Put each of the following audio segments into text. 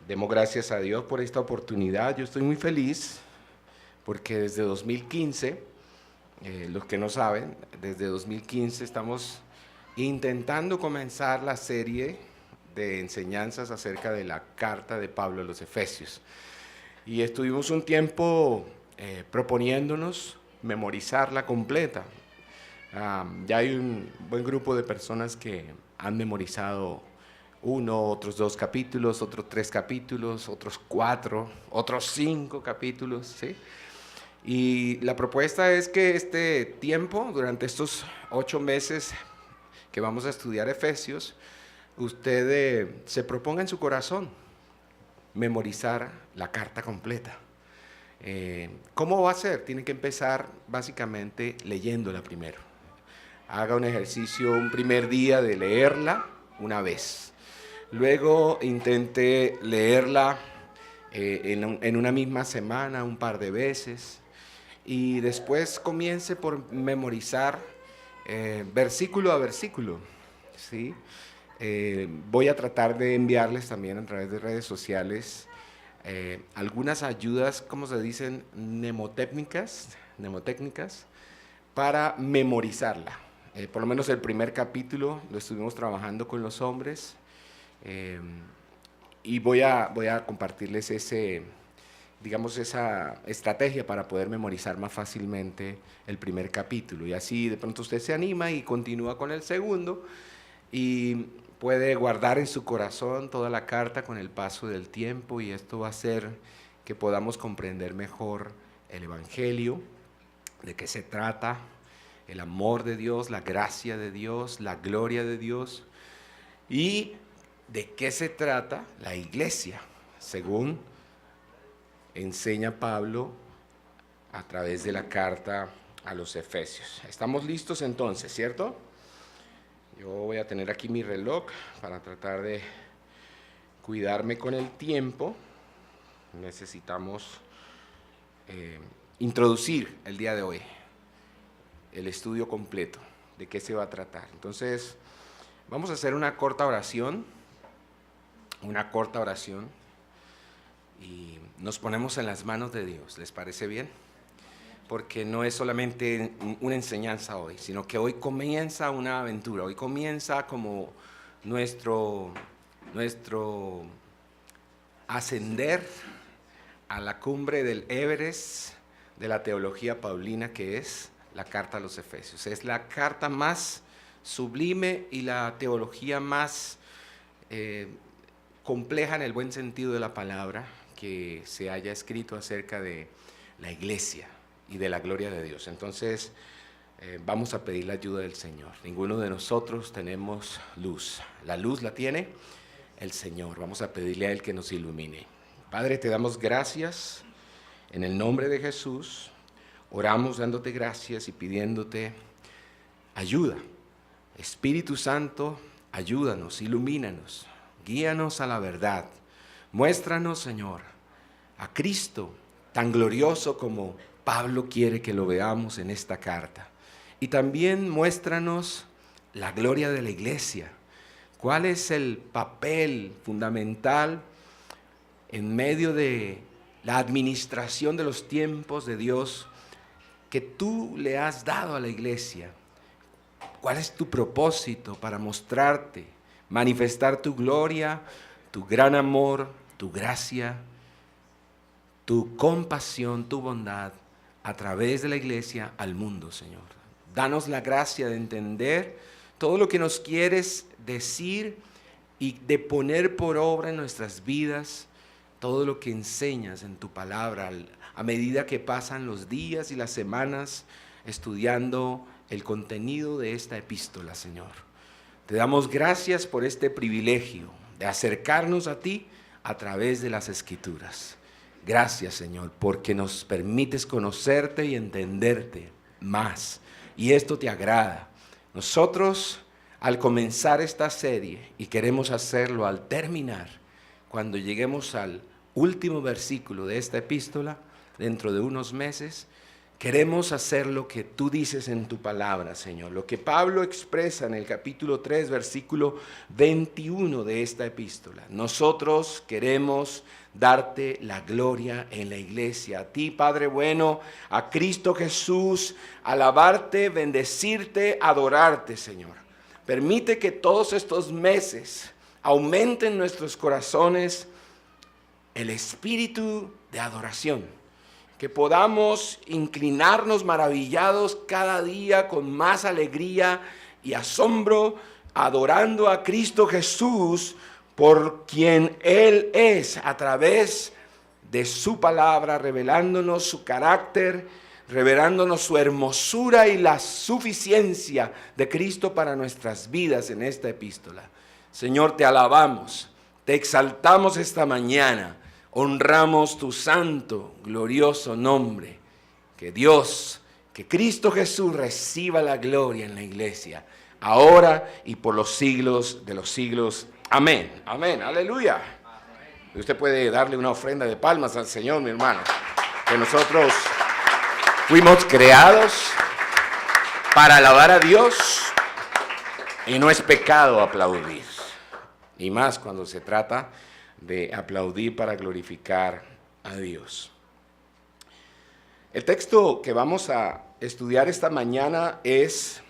Demos gracias a Dios por esta oportunidad. Yo estoy muy feliz porque desde 2015, los que no saben, desde 2015 estamos intentando comenzar la serie de enseñanzas acerca de la carta de Pablo a los Efesios. Y estuvimos un tiempo proponiéndonos memorizarla completa. Ya hay un buen grupo de personas que han memorizado uno, otros 2 capítulos, otros 3 capítulos, otros 4, otros 5 capítulos, ¿sí? Y la propuesta es que este tiempo, durante estos 8 meses que vamos a estudiar Efesios, usted se proponga en su corazón memorizar la carta completa. ¿Cómo va a ser? Tiene que empezar básicamente leyéndola primero. Haga un ejercicio un primer día de leerla una vez. Luego intente leerla en una misma semana un par de veces. Y después comience por memorizar versículo a versículo, ¿sí? Voy a tratar de enviarles también a través de redes sociales algunas ayudas, ¿cómo se dicen? Mnemotécnicas para memorizarla. Por lo menos el primer capítulo lo estuvimos trabajando con los hombres y voy a compartirles esa estrategia para poder memorizar más fácilmente el primer capítulo. Y así de pronto usted se anima y continúa con el segundo y puede guardar en su corazón toda la carta con el paso del tiempo, y esto va a hacer que podamos comprender mejor el Evangelio, de qué se trata, el amor de Dios, la gracia de Dios, la gloria de Dios, y de qué se trata la iglesia, según enseña Pablo a través de la carta a los Efesios. ¿Estamos listos entonces, cierto? Yo voy a tener aquí mi reloj para tratar de cuidarme con el tiempo. Necesitamos introducir el día de hoy el estudio completo, de qué se va a tratar. Entonces, vamos a hacer una corta oración, y nos ponemos en las manos de Dios. ¿Les parece bien? Porque no es solamente una enseñanza hoy, sino que hoy comienza una aventura, hoy comienza como nuestro ascender a la cumbre del Everest de la teología paulina, que es la carta a los Efesios. Es la carta más sublime y la teología más compleja en el buen sentido de la palabra que se haya escrito acerca de la iglesia y de la gloria de Dios. Entonces vamos a pedir la ayuda del Señor. Ninguno de nosotros tenemos luz. La luz la tiene el Señor. Vamos a pedirle a Él que nos ilumine. Padre, te damos gracias en el nombre de Jesús. Oramos dándote gracias y pidiéndote ayuda. Espíritu Santo, ayúdanos, ilumínanos, guíanos a la verdad. Muéstranos, Señor, a Cristo tan glorioso como Pablo quiere que lo veamos en esta carta. Y también muéstranos la gloria de la iglesia. ¿Cuál es el papel fundamental en medio de la administración de los tiempos de Dios que tú le has dado a la iglesia? ¿Cuál es tu propósito para mostrarte, manifestar tu gloria, tu gran amor, tu gracia, tu compasión, tu bondad a través de la iglesia al mundo, Señor? Danos la gracia de entender todo lo que nos quieres decir y de poner por obra en nuestras vidas todo lo que enseñas en tu palabra a medida que pasan los días y las semanas estudiando el contenido de esta epístola, Señor. Te damos gracias por este privilegio de acercarnos a ti a través de las Escrituras. Gracias, Señor, porque nos permites conocerte y entenderte más. Y esto te agrada. Nosotros, al comenzar esta serie, y queremos hacerlo al terminar, cuando lleguemos al último versículo de esta epístola, dentro de unos meses, Queremos hacer lo que tú dices en tu palabra, Señor. Lo que Pablo expresa en el capítulo 3, versículo 21 de esta epístola. Nosotros queremos darte la gloria en la iglesia. A ti, Padre bueno, a Cristo Jesús, alabarte, bendecirte, adorarte, Señor. Permite que todos estos meses aumenten en nuestros corazones el espíritu de adoración. Que podamos inclinarnos maravillados cada día con más alegría y asombro, adorando a Cristo Jesús por quien Él es, a través de su palabra, revelándonos su carácter, revelándonos su hermosura y la suficiencia de Cristo para nuestras vidas en esta epístola. Señor, te alabamos, te exaltamos esta mañana. Honramos tu santo, glorioso nombre. Que Dios, que Cristo Jesús reciba la gloria en la iglesia, ahora y por los siglos de los siglos. Amén. Amén. Aleluya. Usted puede darle una ofrenda de palmas al Señor, mi hermano. Que nosotros fuimos creados para alabar a Dios y no es pecado aplaudir. Y más cuando se trata de aplaudir para glorificar a Dios. El texto que vamos a estudiar esta mañana es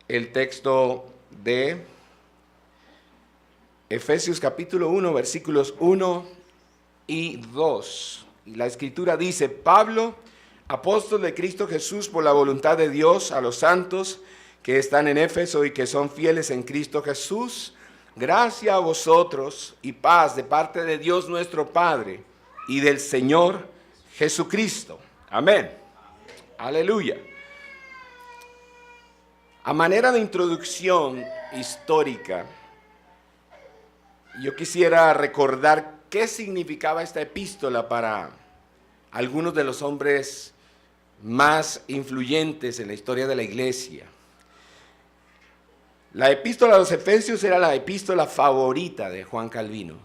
el texto de Efesios capítulo 1, versículos 1 y 2. Y la escritura dice: Pablo, apóstol de Cristo Jesús por la voluntad de Dios, a los santos que están en Éfeso y que son fieles en Cristo Jesús, gracia a vosotros y paz de parte de Dios nuestro Padre y del Señor Jesucristo. Amén. Aleluya. A manera de introducción histórica, yo quisiera recordar qué significaba esta epístola para algunos de los hombres más influyentes en la historia de la iglesia. La epístola a los Efesios era la epístola favorita de Juan Calvino.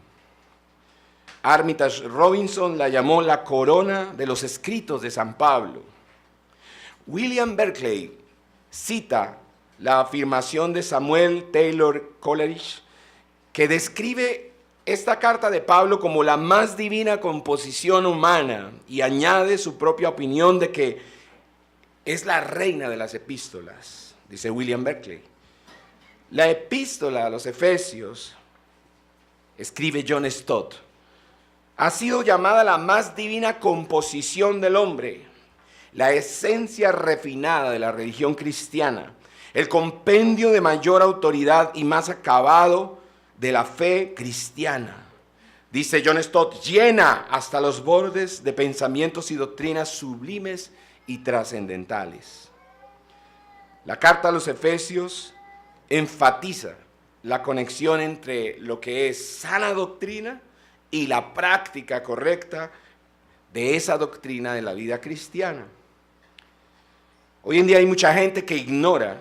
Armitage Robinson la llamó la corona de los escritos de San Pablo. William Berkeley cita la afirmación de Samuel Taylor Coleridge, que describe esta carta de Pablo como la más divina composición humana y añade su propia opinión de que es la reina de las epístolas, dice William Berkeley. La epístola a los Efesios, escribe John Stott, ha sido llamada la más divina composición del hombre, la esencia refinada de la religión cristiana, el compendio de mayor autoridad y más acabado de la fe cristiana. Dice John Stott, llena hasta los bordes de pensamientos y doctrinas sublimes y trascendentales. La carta a los Efesios enfatiza la conexión entre lo que es sana doctrina y la práctica correcta de esa doctrina de la vida cristiana. Hoy en día hay mucha gente que ignora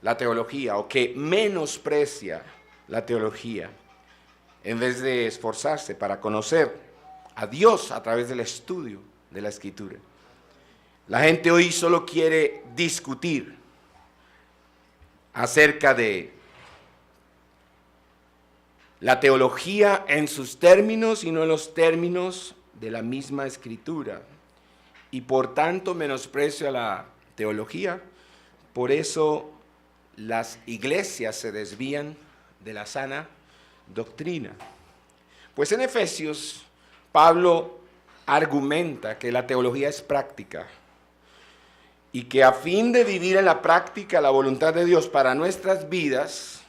la teología o que menosprecia la teología en vez de esforzarse para conocer a Dios a través del estudio de la Escritura. La gente hoy solo quiere discutir acerca de la teología en sus términos y no en los términos de la misma Escritura. Y por tanto menosprecia la teología. Por eso las iglesias se desvían de la sana doctrina. Pues en Efesios, Pablo argumenta que la teología es práctica y que a fin de vivir en la práctica la voluntad de Dios para nuestras vidas,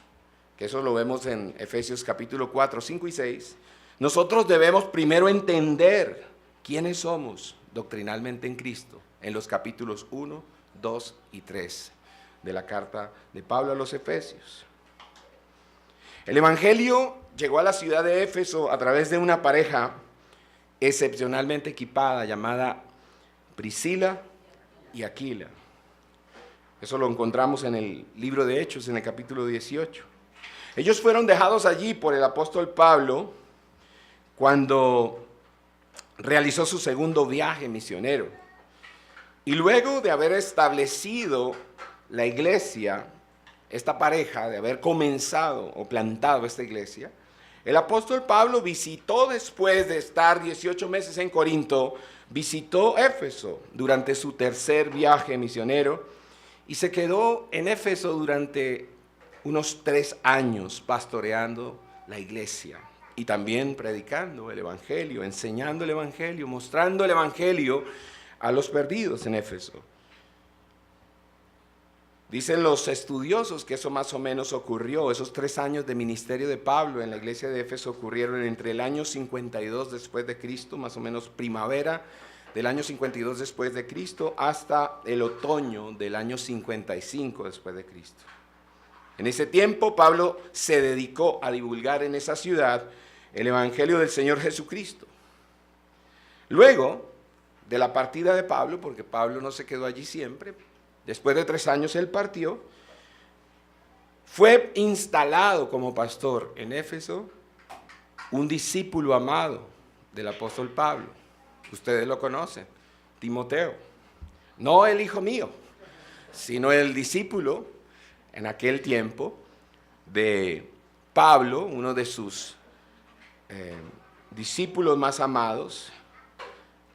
que eso lo vemos en Efesios capítulo 4, 5 y 6, nosotros debemos primero entender quiénes somos doctrinalmente en Cristo, en los capítulos 1, 2 y 3 de la carta de Pablo a los Efesios. El Evangelio llegó a la ciudad de Éfeso a través de una pareja excepcionalmente equipada llamada Priscila y Aquila. Eso lo encontramos en el libro de Hechos, en el capítulo 18. Ellos fueron dejados allí por el apóstol Pablo cuando realizó su segundo viaje misionero. Y luego de haber establecido la iglesia, esta pareja, de haber comenzado o plantado esta iglesia, el apóstol Pablo visitó, después de estar 18 meses en Corinto, visitó Éfeso durante su tercer viaje misionero y se quedó en Éfeso durante unos 3 años pastoreando la iglesia y también predicando el evangelio, enseñando el evangelio, mostrando el evangelio a los perdidos en Éfeso. Dicen los estudiosos que eso más o menos ocurrió, esos 3 años de ministerio de Pablo en la iglesia de Éfeso ocurrieron entre el año 52 después de Cristo, más o menos primavera del año 52 después de Cristo, hasta el otoño del año 55 después de Cristo. En ese tiempo Pablo se dedicó a divulgar en esa ciudad el evangelio del Señor Jesucristo. Luego de la partida de Pablo, porque Pablo no se quedó allí siempre, después de 3 años él partió, fue instalado como pastor en Éfeso un discípulo amado del apóstol Pablo. Ustedes lo conocen, Timoteo. No el hijo mío, sino el discípulo en aquel tiempo de Pablo, uno de sus discípulos más amados,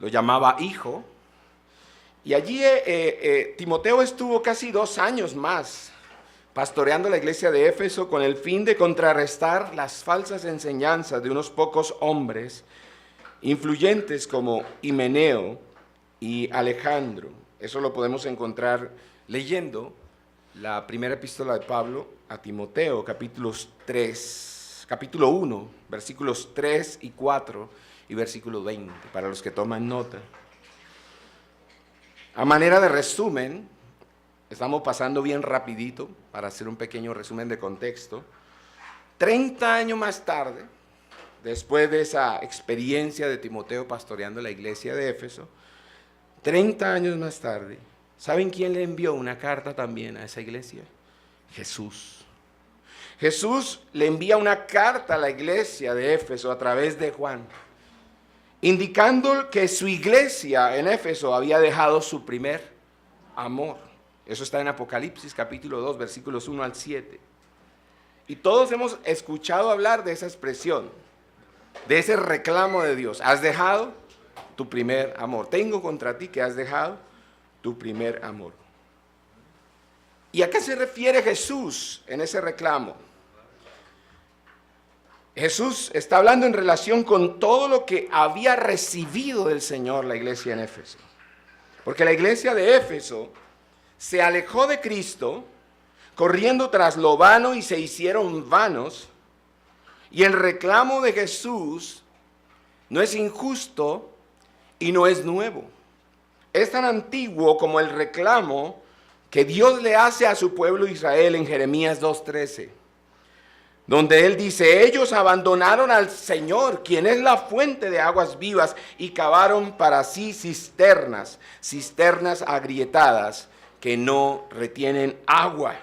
lo llamaba hijo. Y allí Timoteo estuvo casi 2 años más pastoreando la iglesia de Éfeso con el fin de contrarrestar las falsas enseñanzas de unos pocos hombres influyentes como Himeneo y Alejandro. Eso lo podemos encontrar leyendo la primera epístola de Pablo a Timoteo, capítulo 1, versículos 3 y 4 y versículo 20, para los que toman nota. A manera de resumen, estamos pasando bien rapidito para hacer un pequeño resumen de contexto. 30 años más tarde, después de esa experiencia de Timoteo pastoreando la iglesia de Éfeso, 30 años más tarde, ¿saben quién le envió una carta también a esa iglesia? Jesús. Jesús le envía una carta a la iglesia de Éfeso a través de Juan, indicando que su iglesia en Éfeso había dejado su primer amor. Eso está en Apocalipsis capítulo 2, versículos 1 al 7. Y todos hemos escuchado hablar de esa expresión, de ese reclamo de Dios. Has dejado tu primer amor. Tengo contra ti que has dejado tu primer amor. ¿Y a qué se refiere Jesús en ese reclamo? Jesús está hablando en relación con todo lo que había recibido del Señor la iglesia en Éfeso. Porque la iglesia de Éfeso se alejó de Cristo, corriendo tras lo vano y se hicieron vanos. Y el reclamo de Jesús no es injusto y no es nuevo. Es tan antiguo como el reclamo que Dios le hace a su pueblo Israel en Jeremías 2:13. Donde él dice, ellos abandonaron al Señor, quien es la fuente de aguas vivas, y cavaron para sí cisternas agrietadas que no retienen agua.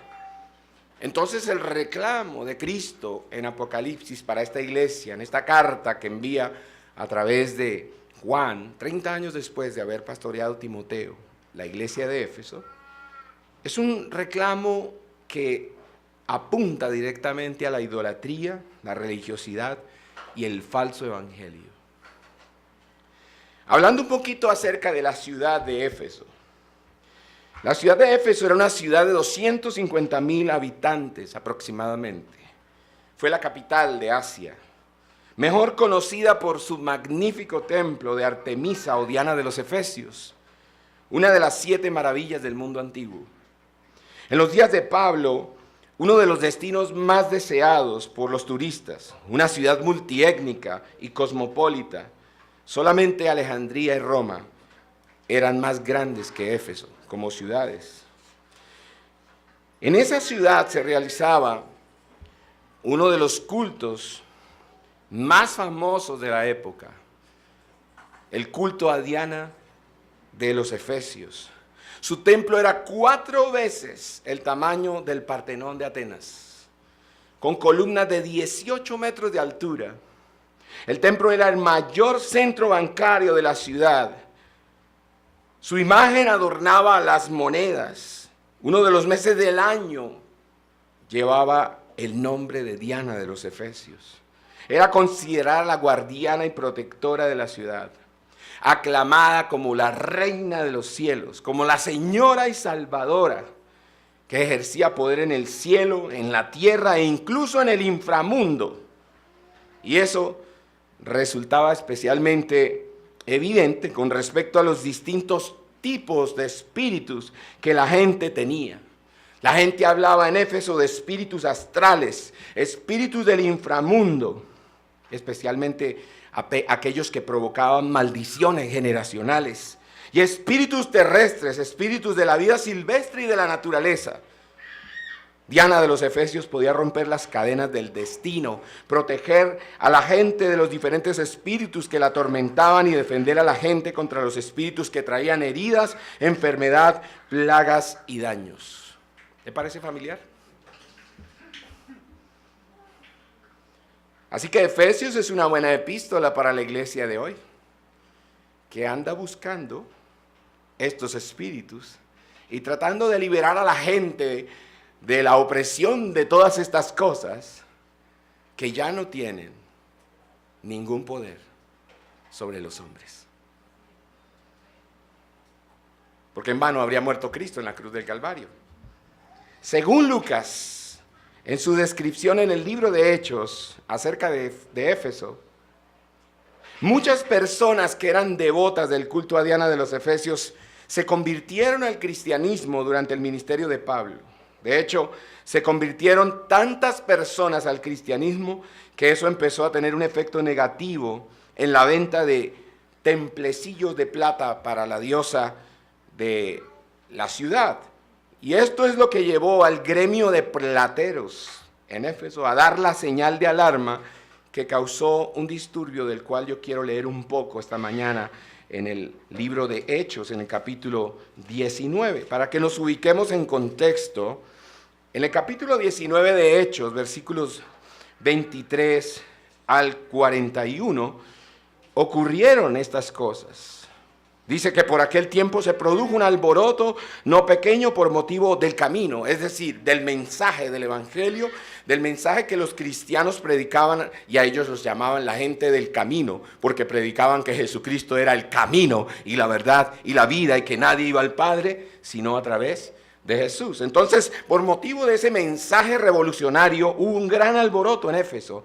Entonces el reclamo de Cristo en Apocalipsis para esta iglesia, en esta carta que envía a través de Juan, 30 años después de haber pastoreado Timoteo, la iglesia de Éfeso, es un reclamo que apunta directamente a la idolatría, la religiosidad y el falso evangelio. Hablando un poquito acerca de la ciudad de Éfeso. La ciudad de Éfeso era una ciudad de 250,000 habitantes aproximadamente. Fue la capital de Asia, mejor conocida por su magnífico templo de Artemisa o Diana de los Efesios, una de las 7 maravillas del mundo antiguo. En los días de Pablo, uno de los destinos más deseados por los turistas, una ciudad multiétnica y cosmopolita, solamente Alejandría y Roma eran más grandes que Éfeso como ciudades. En esa ciudad se realizaba uno de los cultos más famosos de la época, el culto a Diana de los Efesios. Su templo era 4 veces el tamaño del Partenón de Atenas, con columnas de 18 metros de altura. El templo era el mayor centro bancario de la ciudad. Su imagen adornaba las monedas. Uno de los meses del año llevaba el nombre de Diana de los Efesios. Era considerada la guardiana y protectora de la ciudad, aclamada como la reina de los cielos, como la señora y salvadora, que ejercía poder en el cielo, en la tierra e incluso en el inframundo. Y eso resultaba especialmente evidente con respecto a los distintos tipos de espíritus que la gente tenía. La gente hablaba en Éfeso de espíritus astrales, espíritus del inframundo, especialmente aquellos que provocaban maldiciones generacionales, y espíritus terrestres, espíritus de la vida silvestre y de la naturaleza. Diana de los Efesios podía romper las cadenas del destino, proteger a la gente de los diferentes espíritus que la atormentaban y defender a la gente contra los espíritus que traían heridas, enfermedad, plagas y daños. ¿Te parece familiar? Así que Efesios es una buena epístola para la iglesia de hoy, que anda buscando estos espíritus y tratando de liberar a la gente de la opresión de todas estas cosas que ya no tienen ningún poder sobre los hombres. Porque en vano habría muerto Cristo en la cruz del Calvario. Según Lucas, en su descripción en el libro de Hechos acerca de Éfeso, muchas personas que eran devotas del culto a Diana de los Efesios se convirtieron al cristianismo durante el ministerio de Pablo. De hecho, se convirtieron tantas personas al cristianismo que eso empezó a tener un efecto negativo en la venta de templecillos de plata para la diosa de la ciudad. Y esto es lo que llevó al gremio de plateros en Éfeso a dar la señal de alarma que causó un disturbio del cual yo quiero leer un poco esta mañana en el libro de Hechos, en el capítulo 19, para que nos ubiquemos en contexto. En el capítulo 19 de Hechos, versículos 23 al 41, ocurrieron estas cosas. Dice que por aquel tiempo se produjo un alboroto no pequeño por motivo del camino, es decir, del mensaje del evangelio, del mensaje que los cristianos predicaban, y a ellos los llamaban la gente del camino, porque predicaban que Jesucristo era el camino y la verdad y la vida, y que nadie iba al Padre sino a través de Jesús. Entonces, por motivo de ese mensaje revolucionario, hubo un gran alboroto en Éfeso.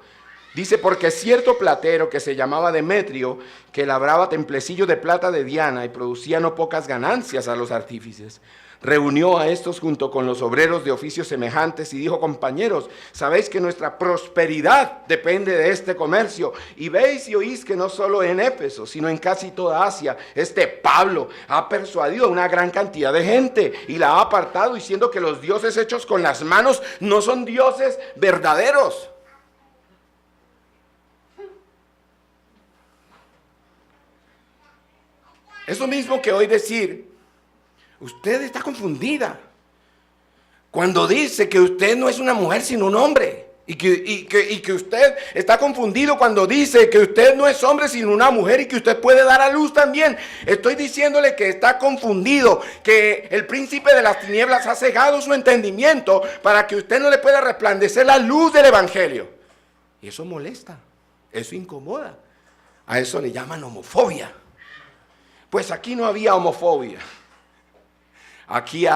Dice, porque cierto platero que se llamaba Demetrio, que labraba templecillos de plata de Diana y producía no pocas ganancias a los artífices, reunió a estos junto con los obreros de oficios semejantes y dijo, compañeros, sabéis que nuestra prosperidad depende de este comercio, y veis y oís que no solo en Éfeso, sino en casi toda Asia, este Pablo ha persuadido a una gran cantidad de gente y la ha apartado, diciendo que los dioses hechos con las manos no son dioses verdaderos. Es lo mismo que hoy decir, usted está confundida cuando dice que usted no es una mujer sino un hombre. Y que usted está confundido cuando dice que usted no es hombre sino una mujer y que usted puede dar a luz también. Estoy diciéndole que está confundido, que el príncipe de las tinieblas ha cegado su entendimiento para que usted no le pueda resplandecer la luz del evangelio. Y eso molesta, eso incomoda. A eso le llaman homofobia. Pues aquí no había homofobia. Aquí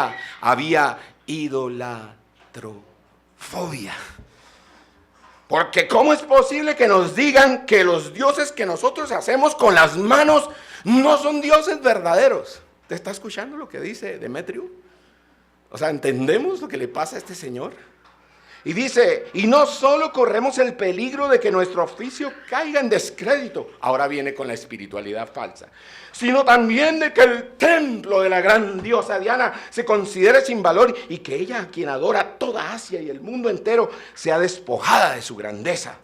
había idolatrofobia. Porque ¿cómo es posible que nos digan que los dioses que nosotros hacemos con las manos no son dioses verdaderos? ¿Te está escuchando lo que dice Demetrio? O sea, ¿entendemos lo que le pasa a este señor? Y dice, y no solo corremos el peligro de que nuestro oficio caiga en descrédito, ahora viene con la espiritualidad falsa, sino también de que el templo de la gran diosa Diana se considere sin valor y que ella, a quien adora toda Asia y el mundo entero, sea despojada de su grandeza.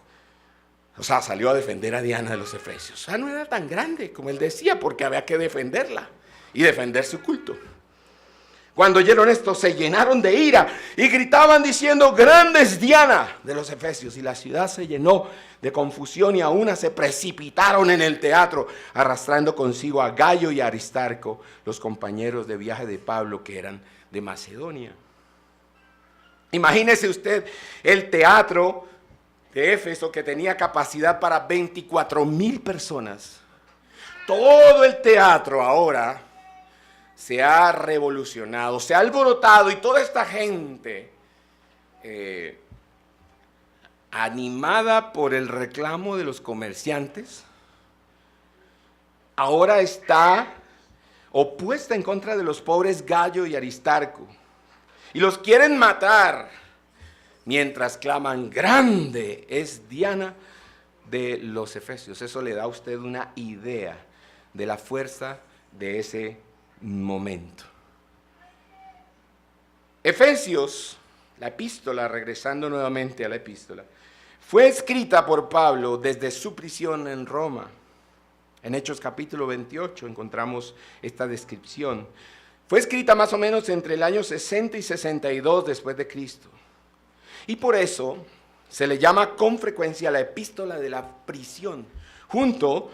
O sea, salió a defender a Diana de los Efesios. O sea, no era tan grande como él decía, porque había que defenderla y defender su culto. Cuando oyeron esto, se llenaron de ira y gritaban diciendo: grande es Diana de los Efesios. Y la ciudad se llenó de confusión y a una se precipitaron en el teatro, arrastrando consigo a Gayo y a Aristarco, los compañeros de viaje de Pablo que eran de Macedonia. Imagínese usted el teatro de Éfeso, que tenía capacidad para 24,000 personas. Todo el teatro ahora se ha revolucionado, se ha alborotado, y toda esta gente, animada por el reclamo de los comerciantes, ahora está opuesta en contra de los pobres Gayo y Aristarco, y los quieren matar, mientras claman: grande es Diana de los Efesios. Eso le da a usted una idea de la fuerza de ese momento. Efesios, la epístola, regresando nuevamente a la epístola, fue escrita por Pablo desde su prisión en Roma. En Hechos capítulo 28 encontramos esta descripción. Fue escrita más o menos entre el año 60 y 62 después de Cristo. Y por eso se le llama con frecuencia la epístola de la prisión, junto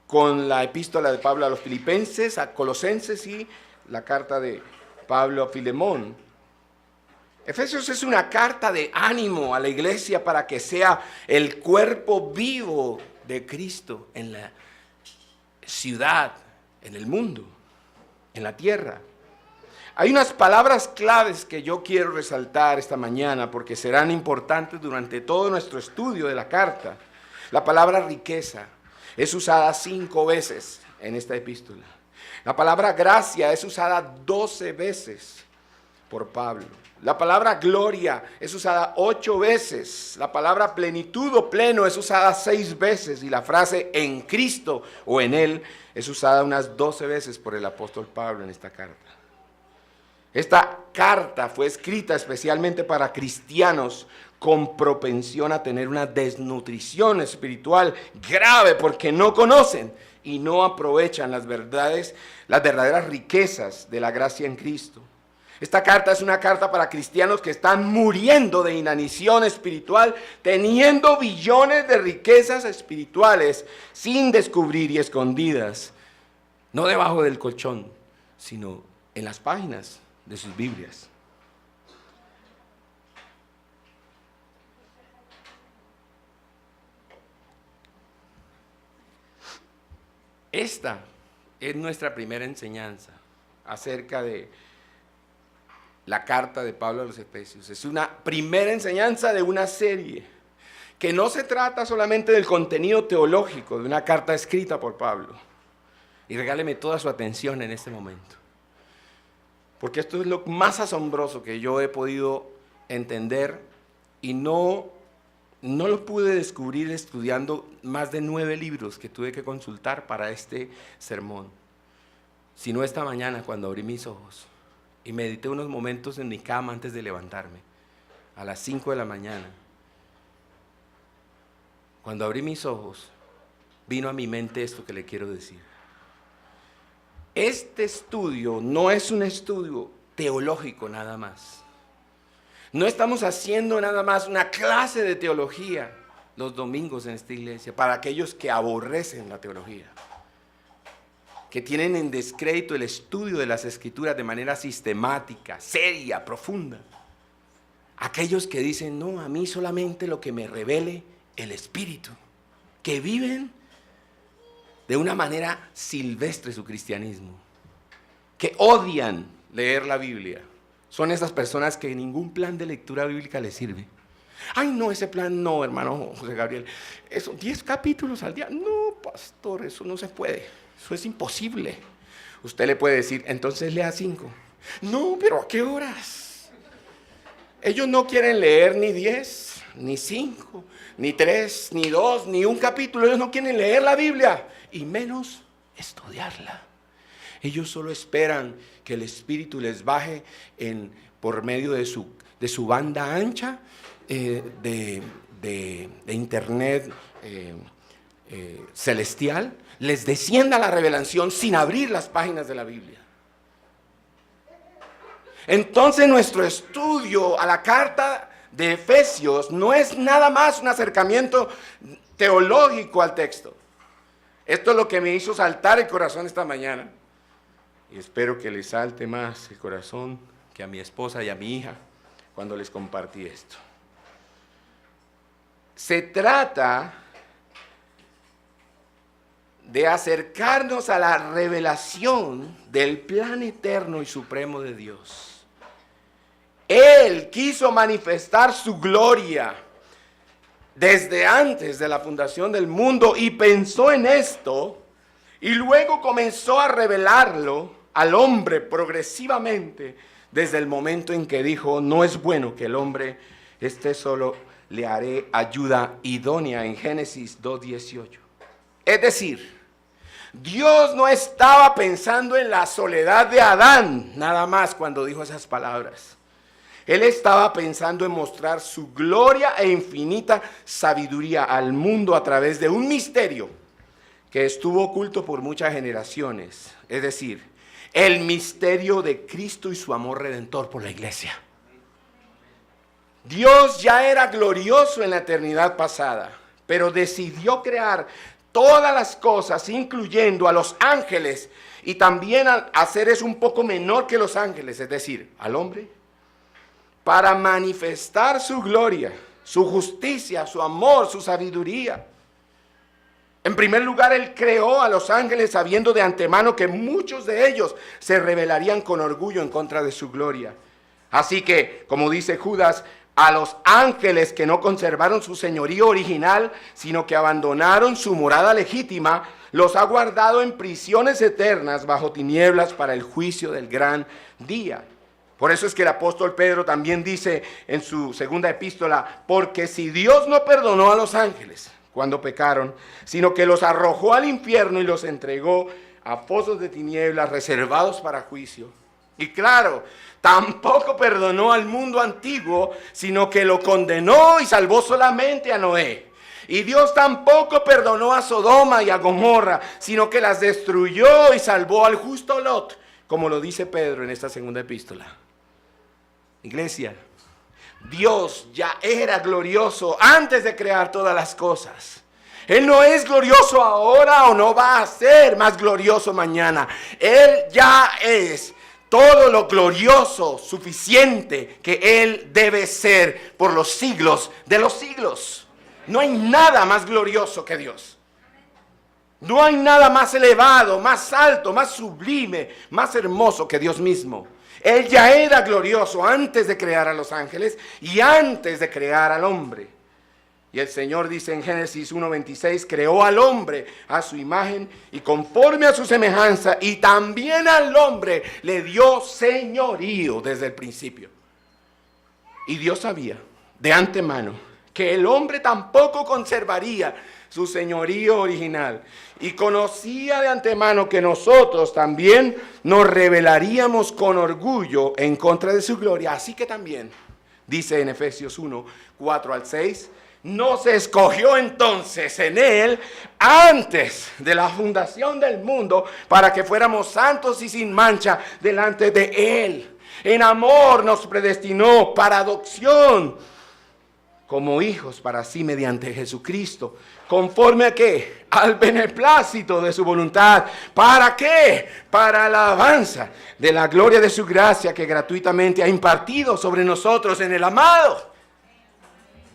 con la epístola de Pablo a los Filipenses, a Colosenses y la carta de Pablo a Filemón. Efesios es una carta de ánimo a la iglesia para que sea el cuerpo vivo de Cristo en la ciudad, en el mundo, en la tierra. Hay unas palabras claves que yo quiero resaltar esta mañana porque serán importantes durante todo nuestro estudio de la carta. La palabra riqueza es usada 5 veces en esta epístola. La palabra gracia es usada 12 veces por Pablo. La palabra gloria es usada 8 veces. La palabra plenitud o pleno es usada 6 veces. Y la frase en Cristo o en Él es usada unas 12 veces por el apóstol Pablo en esta carta. Esta carta fue escrita especialmente para cristianos con propensión a tener una desnutrición espiritual grave porque no conocen y no aprovechan las verdaderas riquezas de la gracia en Cristo. Esta carta es una carta para cristianos que están muriendo de inanición espiritual, teniendo billones de riquezas espirituales sin descubrir y escondidas, no debajo del colchón, sino en las páginas de sus Biblias. Esta es nuestra primera enseñanza acerca de la carta de Pablo a los Efesios. Es una primera enseñanza de una serie que no se trata solamente del contenido teológico de una carta escrita por Pablo. Y regáleme toda su atención en este momento, porque esto es lo más asombroso que yo he podido entender y no lo pude descubrir estudiando más de 9 libros que tuve que consultar para este sermón, sino esta mañana cuando abrí mis ojos y medité unos momentos en mi cama antes de levantarme, a las 5 de la mañana. Cuando abrí mis ojos, vino a mi mente esto que le quiero decir. Este estudio no es un estudio teológico nada más. No estamos haciendo nada más una clase de teología los domingos en esta iglesia para aquellos que aborrecen la teología, que tienen en descrédito el estudio de las Escrituras de manera sistemática, seria, profunda. Aquellos que dicen: no, a mí solamente lo que me revele el Espíritu, que viven de una manera silvestre su cristianismo, que odian leer la Biblia. Son esas personas que ningún plan de lectura bíblica les sirve. Ay, no, ese plan no, hermano José Gabriel. Eso, 10 capítulos al día. No, pastor, eso no se puede. Eso es imposible. Usted le puede decir: entonces lea 5. No, pero ¿a qué horas? Ellos no quieren leer ni 10, ni 5, ni 3, ni 2, ni un capítulo. Ellos no quieren leer la Biblia, y menos estudiarla. Ellos solo esperan que el Espíritu les baje por medio de su banda ancha de internet celestial, les descienda la revelación sin abrir las páginas de la Biblia. Entonces nuestro estudio a la carta de Efesios no es nada más un acercamiento teológico al texto. Esto es lo que me hizo saltar el corazón esta mañana. Y espero que les salte más el corazón que a mi esposa y a mi hija cuando les compartí esto. Se trata de acercarnos a la revelación del plan eterno y supremo de Dios. Él quiso manifestar su gloria desde antes de la fundación del mundo y pensó en esto y luego comenzó a revelarlo al hombre progresivamente desde el momento en que dijo: no es bueno que el hombre esté solo, le haré ayuda idónea, en Génesis 2:18. Es decir, Dios no estaba pensando en la soledad de Adán nada más cuando dijo esas palabras. Él estaba pensando en mostrar su gloria e infinita sabiduría al mundo a través de un misterio que estuvo oculto por muchas generaciones. Es decir, el misterio de Cristo y su amor redentor por la iglesia. Dios ya era glorioso en la eternidad pasada, pero decidió crear todas las cosas, incluyendo a los ángeles, y también a seres un poco menor que los ángeles, es decir, al hombre, para manifestar su gloria, su justicia, su amor, su sabiduría. En primer lugar, Él creó a los ángeles sabiendo de antemano que muchos de ellos se rebelarían con orgullo en contra de su gloria. Así que, como dice Judas, a los ángeles que no conservaron su señorío original, sino que abandonaron su morada legítima, los ha guardado en prisiones eternas bajo tinieblas para el juicio del gran día. Por eso es que el apóstol Pedro también dice en su segunda epístola: porque si Dios no perdonó a los ángeles cuando pecaron, sino que los arrojó al infierno y los entregó a pozos de tinieblas reservados para juicio. Y claro, tampoco perdonó al mundo antiguo, sino que lo condenó y salvó solamente a Noé. Y Dios tampoco perdonó a Sodoma y a Gomorra, sino que las destruyó y salvó al justo Lot, como lo dice Pedro en esta segunda epístola. Iglesia, Dios ya era glorioso antes de crear todas las cosas. Él no es glorioso ahora o no va a ser más glorioso mañana. Él ya es todo lo glorioso suficiente que Él debe ser por los siglos de los siglos. No hay nada más glorioso que Dios. No hay nada más elevado, más alto, más sublime, más hermoso que Dios mismo. Él ya era glorioso antes de crear a los ángeles y antes de crear al hombre. Y el Señor dice en Génesis 1:26, creó al hombre a su imagen y conforme a su semejanza, y también al hombre le dio señorío desde el principio. Y Dios sabía de antemano que el hombre tampoco conservaría su señorío original, y conocía de antemano que nosotros también nos rebelaríamos con orgullo en contra de su gloria. Así que también, dice en Efesios 1:4-6, nos escogió entonces en Él antes de la fundación del mundo para que fuéramos santos y sin mancha delante de Él. En amor nos predestinó para adopción como hijos para sí mediante Jesucristo. ¿Conforme a qué? Al beneplácito de su voluntad. ¿Para qué? Para la alabanza de la gloria de su gracia que gratuitamente ha impartido sobre nosotros en el amado.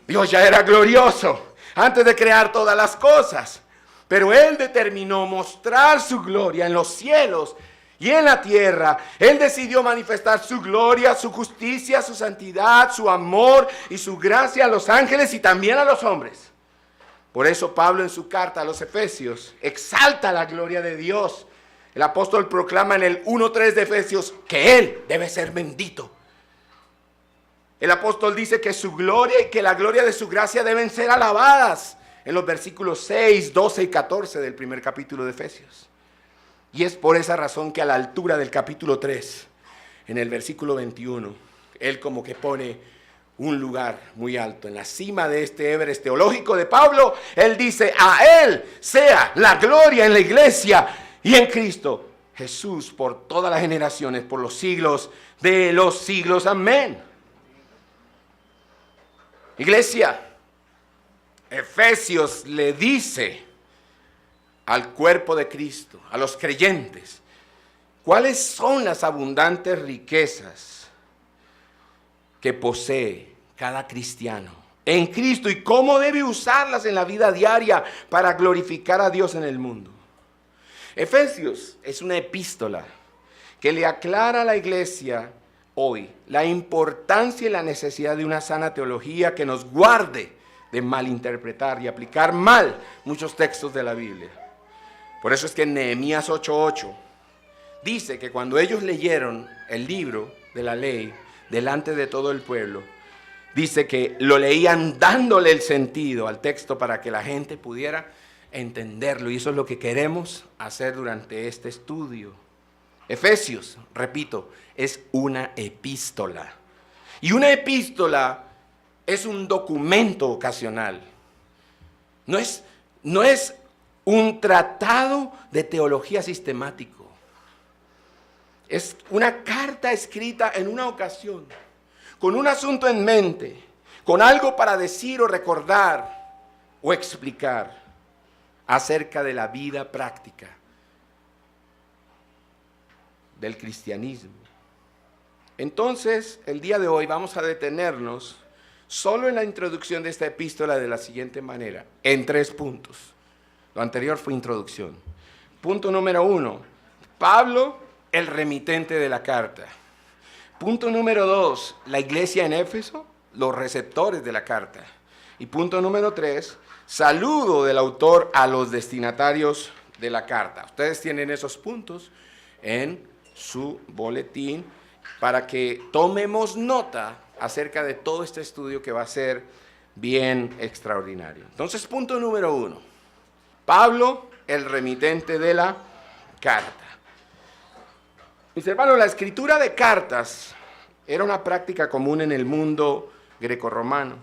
Dios ya era glorioso antes de crear todas las cosas, pero Él determinó mostrar su gloria en los cielos y en la tierra. Él decidió manifestar su gloria, su justicia, su santidad, su amor y su gracia a los ángeles y también a los hombres. Por eso Pablo en su carta a los Efesios exalta la gloria de Dios. El apóstol proclama en el 1:3 de Efesios que Él debe ser bendito. El apóstol dice que su gloria y que la gloria de su gracia deben ser alabadas en los versículos 6, 12 y 14 del primer capítulo de Efesios. Y es por esa razón que a la altura del capítulo 3, en el versículo 21, él como que pone un lugar muy alto. En la cima de este Everest teológico de Pablo, él dice: a Él sea la gloria en la iglesia y en Cristo Jesús por todas las generaciones, por los siglos de los siglos. Amén. Iglesia, Efesios le dice al cuerpo de Cristo, a los creyentes, cuáles son las abundantes riquezas que posee cada cristiano en Cristo y cómo debe usarlas en la vida diaria para glorificar a Dios en el mundo. Efesios es una epístola que le aclara a la iglesia hoy la importancia y la necesidad de una sana teología que nos guarde de malinterpretar y aplicar mal muchos textos de la Biblia. Por eso es que en Nehemías 8:8 dice que cuando ellos leyeron el libro de la ley delante de todo el pueblo, dice que lo leían dándole el sentido al texto para que la gente pudiera entenderlo. Y eso es lo que queremos hacer durante este estudio. Efesios, repito, es una epístola. Y una epístola es un documento ocasional. No es un tratado de teología sistemático. Es una carta escrita en una ocasión, con un asunto en mente, con algo para decir o recordar o explicar acerca de la vida práctica del cristianismo. Entonces, el día de hoy vamos a detenernos solo en la introducción de esta epístola de la siguiente manera, en 3 puntos. Lo anterior fue introducción. Punto número 1, Pablo, el remitente de la carta. Punto número 2, la iglesia en Éfeso, los receptores de la carta. Y punto número 3, saludo del autor a los destinatarios de la carta. Ustedes tienen esos puntos en su boletín para que tomemos nota acerca de todo este estudio que va a ser bien extraordinario. Entonces, punto número 1, Pablo, el remitente de la carta. Mis hermanos, la escritura de cartas era una práctica común en el mundo grecorromano.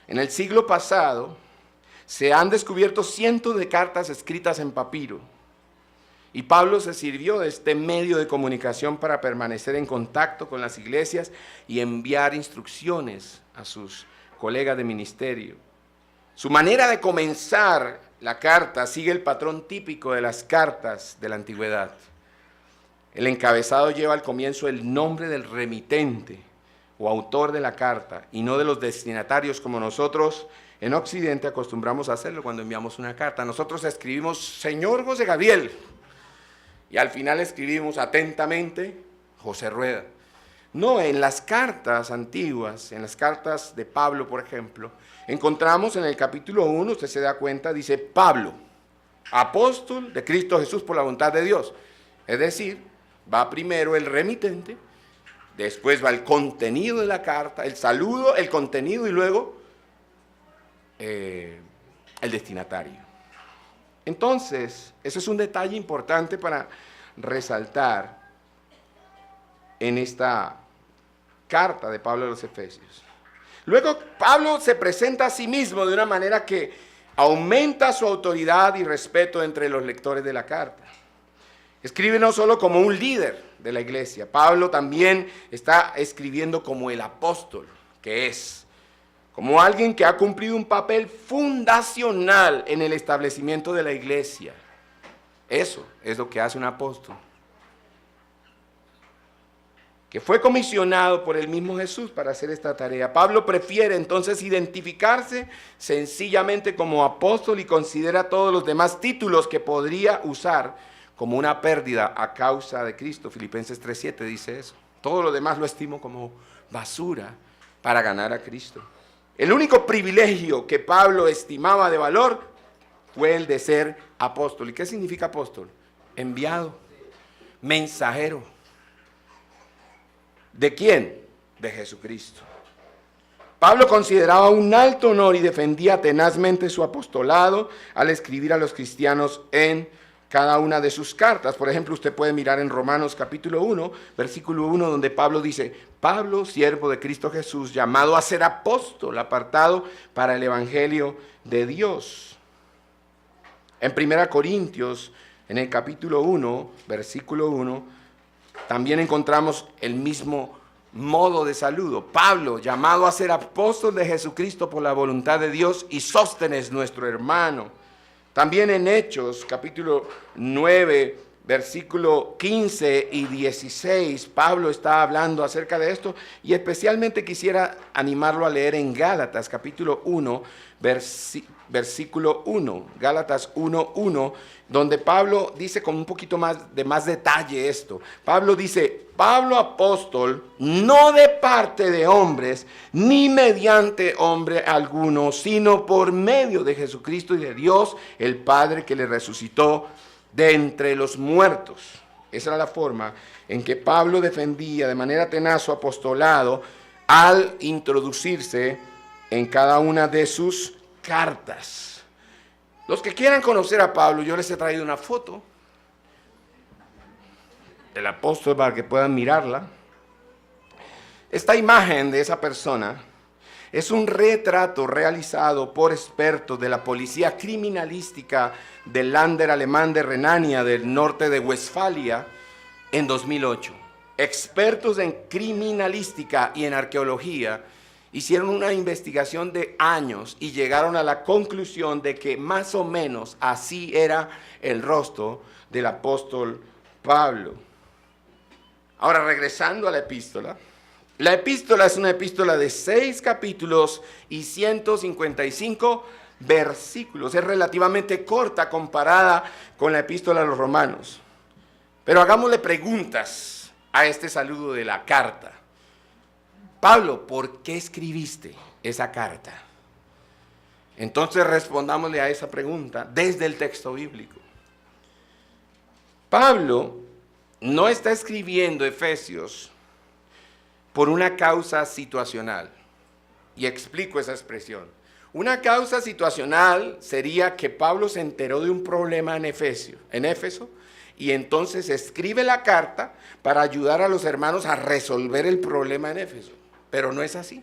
En el siglo pasado se han descubierto cientos de cartas escritas en papiro. Y Pablo se sirvió de este medio de comunicación para permanecer en contacto con las iglesias y enviar instrucciones a sus colegas de ministerio. Su manera de comenzar la carta sigue el patrón típico de las cartas de la antigüedad. El encabezado lleva al comienzo el nombre del remitente o autor de la carta y no de los destinatarios como nosotros en Occidente acostumbramos a hacerlo cuando enviamos una carta. Nosotros escribimos señor José Gabriel y al final escribimos atentamente José Rueda. No, en las cartas antiguas, en las cartas de Pablo, por ejemplo, encontramos en el capítulo 1, usted se da cuenta, dice Pablo, apóstol de Cristo Jesús por la voluntad de Dios. Es decir, va primero el remitente, después va el contenido de la carta, el saludo, el contenido y luego el destinatario. Entonces, ese es un detalle importante para resaltar en esta carta de Pablo a los Efesios. Luego, Pablo se presenta a sí mismo de una manera que aumenta su autoridad y respeto entre los lectores de la carta. Escribe no solo como un líder de la iglesia, Pablo también está escribiendo como el apóstol que es, como alguien que ha cumplido un papel fundacional en el establecimiento de la iglesia. Eso es lo que hace un apóstol, que fue comisionado por el mismo Jesús para hacer esta tarea. Pablo prefiere entonces identificarse sencillamente como apóstol y considera todos los demás títulos que podría usar como una pérdida a causa de Cristo. Filipenses 3:7 dice eso. Todo lo demás lo estimo como basura para ganar a Cristo. El único privilegio que Pablo estimaba de valor fue el de ser apóstol. ¿Y qué significa apóstol? Enviado, mensajero. ¿De quién? De Jesucristo. Pablo consideraba un alto honor y defendía tenazmente su apostolado al escribir a los cristianos en cada una de sus cartas. Por ejemplo, usted puede mirar en Romanos capítulo 1, versículo 1, donde Pablo dice, Pablo, siervo de Cristo Jesús, llamado a ser apóstol, apartado para el evangelio de Dios. En 1 Corintios En el capítulo 1, versículo 1, también encontramos el mismo modo de saludo. Pablo, llamado a ser apóstol de Jesucristo por la voluntad de Dios, y Sóstenes, nuestro hermano. También en Hechos, capítulo 9, versículo 15 y 16, Pablo está hablando acerca de esto, y especialmente quisiera animarlo a leer en Gálatas, capítulo 1, versículo 1, Gálatas 1:1, donde Pablo dice con un poquito más de detalle esto. Pablo dice: Pablo apóstol, no de parte de hombres, ni mediante hombre alguno, sino por medio de Jesucristo y de Dios, el Padre, que le resucitó de entre los muertos. Esa era la forma en que Pablo defendía de manera tenaz su apostolado al introducirse en cada una de sus cartas. Los que quieran conocer a Pablo, yo les he traído una foto del apóstol para que puedan mirarla. Esta imagen de esa persona es un retrato realizado por expertos de la policía criminalística del Länder alemán de Renania, del norte de Westfalia, en 2008. Expertos en criminalística y en arqueología hicieron una investigación de años y llegaron a la conclusión de que más o menos así era el rostro del apóstol Pablo. Ahora, regresando a la epístola. La epístola es una epístola de 6 capítulos y 155 versículos. Es relativamente corta comparada con la epístola a los romanos. Pero hagámosle preguntas a este saludo de la carta. Pablo, ¿por qué escribiste esa carta? Entonces respondámosle a esa pregunta desde el texto bíblico. Pablo no está escribiendo Efesios por una causa situacional. Y explico esa expresión. Una causa situacional sería que Pablo se enteró de un problema en Éfeso, y entonces escribe la carta para ayudar a los hermanos a resolver el problema en Éfeso. Pero no es así.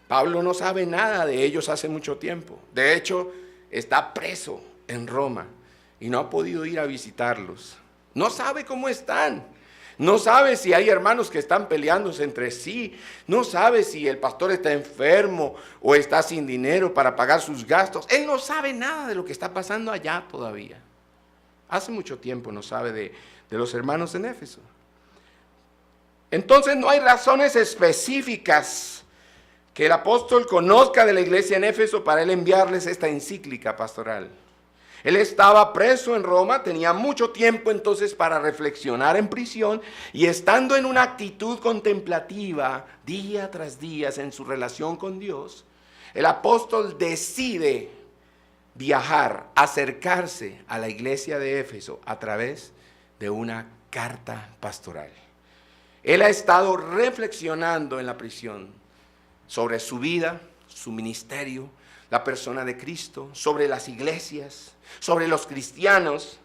Pablo no sabe nada de ellos hace mucho tiempo. De hecho, está preso en Roma y no ha podido ir a visitarlos. No sabe cómo están. No sabe si hay hermanos que están peleándose entre sí. No sabe si el pastor está enfermo o está sin dinero para pagar sus gastos. Él no sabe nada de lo que está pasando allá todavía. Hace mucho tiempo no sabe de los hermanos en Éfeso. Entonces no hay razones específicas que el apóstol conozca de la iglesia en Éfeso para él enviarles esta encíclica pastoral. Él estaba preso en Roma, tenía mucho tiempo entonces para reflexionar en prisión, y estando en una actitud contemplativa día tras día en su relación con Dios, el apóstol decide viajar, acercarse a la iglesia de Éfeso a través de una carta pastoral. Él ha estado reflexionando en la prisión sobre su vida, su ministerio, la persona de Cristo, sobre las iglesias, sobre los cristianos,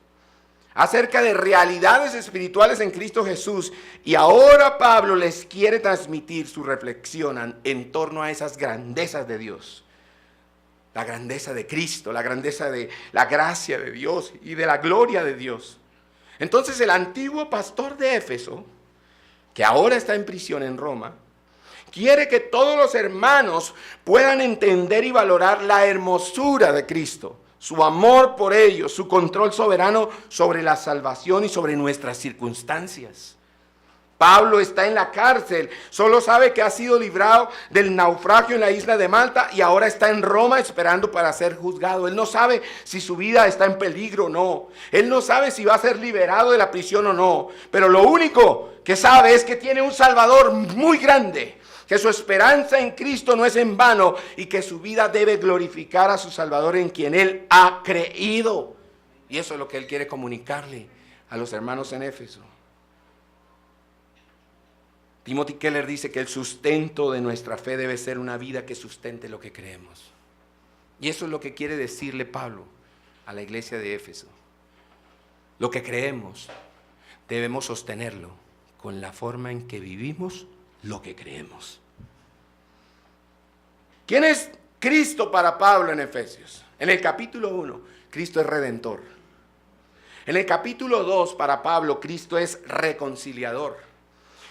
acerca de realidades espirituales en Cristo Jesús. Y ahora Pablo les quiere transmitir su reflexión en torno a esas grandezas de Dios. La grandeza de Cristo, la grandeza de la gracia de Dios y de la gloria de Dios. Entonces el antiguo pastor de Éfeso, que ahora está en prisión en Roma, quiere que todos los hermanos puedan entender y valorar la hermosura de Cristo, su amor por ellos, su control soberano sobre la salvación y sobre nuestras circunstancias. Pablo está en la cárcel, solo sabe que ha sido librado del naufragio en la isla de Malta y ahora está en Roma esperando para ser juzgado. Él no sabe si su vida está en peligro o no. Él no sabe si va a ser liberado de la prisión o no. Pero lo único que sabe es que tiene un Salvador muy grande, que su esperanza en Cristo no es en vano y que su vida debe glorificar a su Salvador en quien él ha creído. Y eso es lo que él quiere comunicarle a los hermanos en Éfeso. Timothy Keller dice que el sustento de nuestra fe debe ser una vida que sustente lo que creemos. Y eso es lo que quiere decirle Pablo a la iglesia de Éfeso. Lo que creemos debemos sostenerlo con la forma en que vivimos lo que creemos. ¿Quién es Cristo para Pablo en Efesios? En el capítulo 1, Cristo es Redentor. En el capítulo 2, para Pablo, Cristo es reconciliador.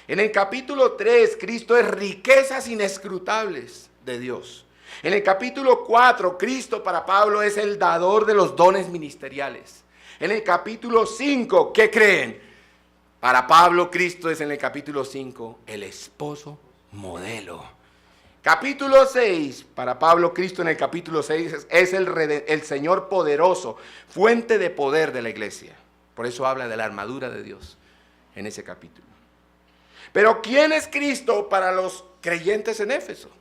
En el capítulo 3, Cristo es riquezas inescrutables de Dios. En el capítulo 4, Cristo para Pablo es el dador de los dones ministeriales. En el capítulo 5, ¿qué creen? Para Pablo, Cristo es en el capítulo 5 el esposo modelo. Capítulo 6, para Pablo, Cristo en el capítulo 6 es el Señor poderoso, fuente de poder de la iglesia. Por eso habla de la armadura de Dios en ese capítulo. Pero ¿quién es Cristo para los creyentes en Éfeso?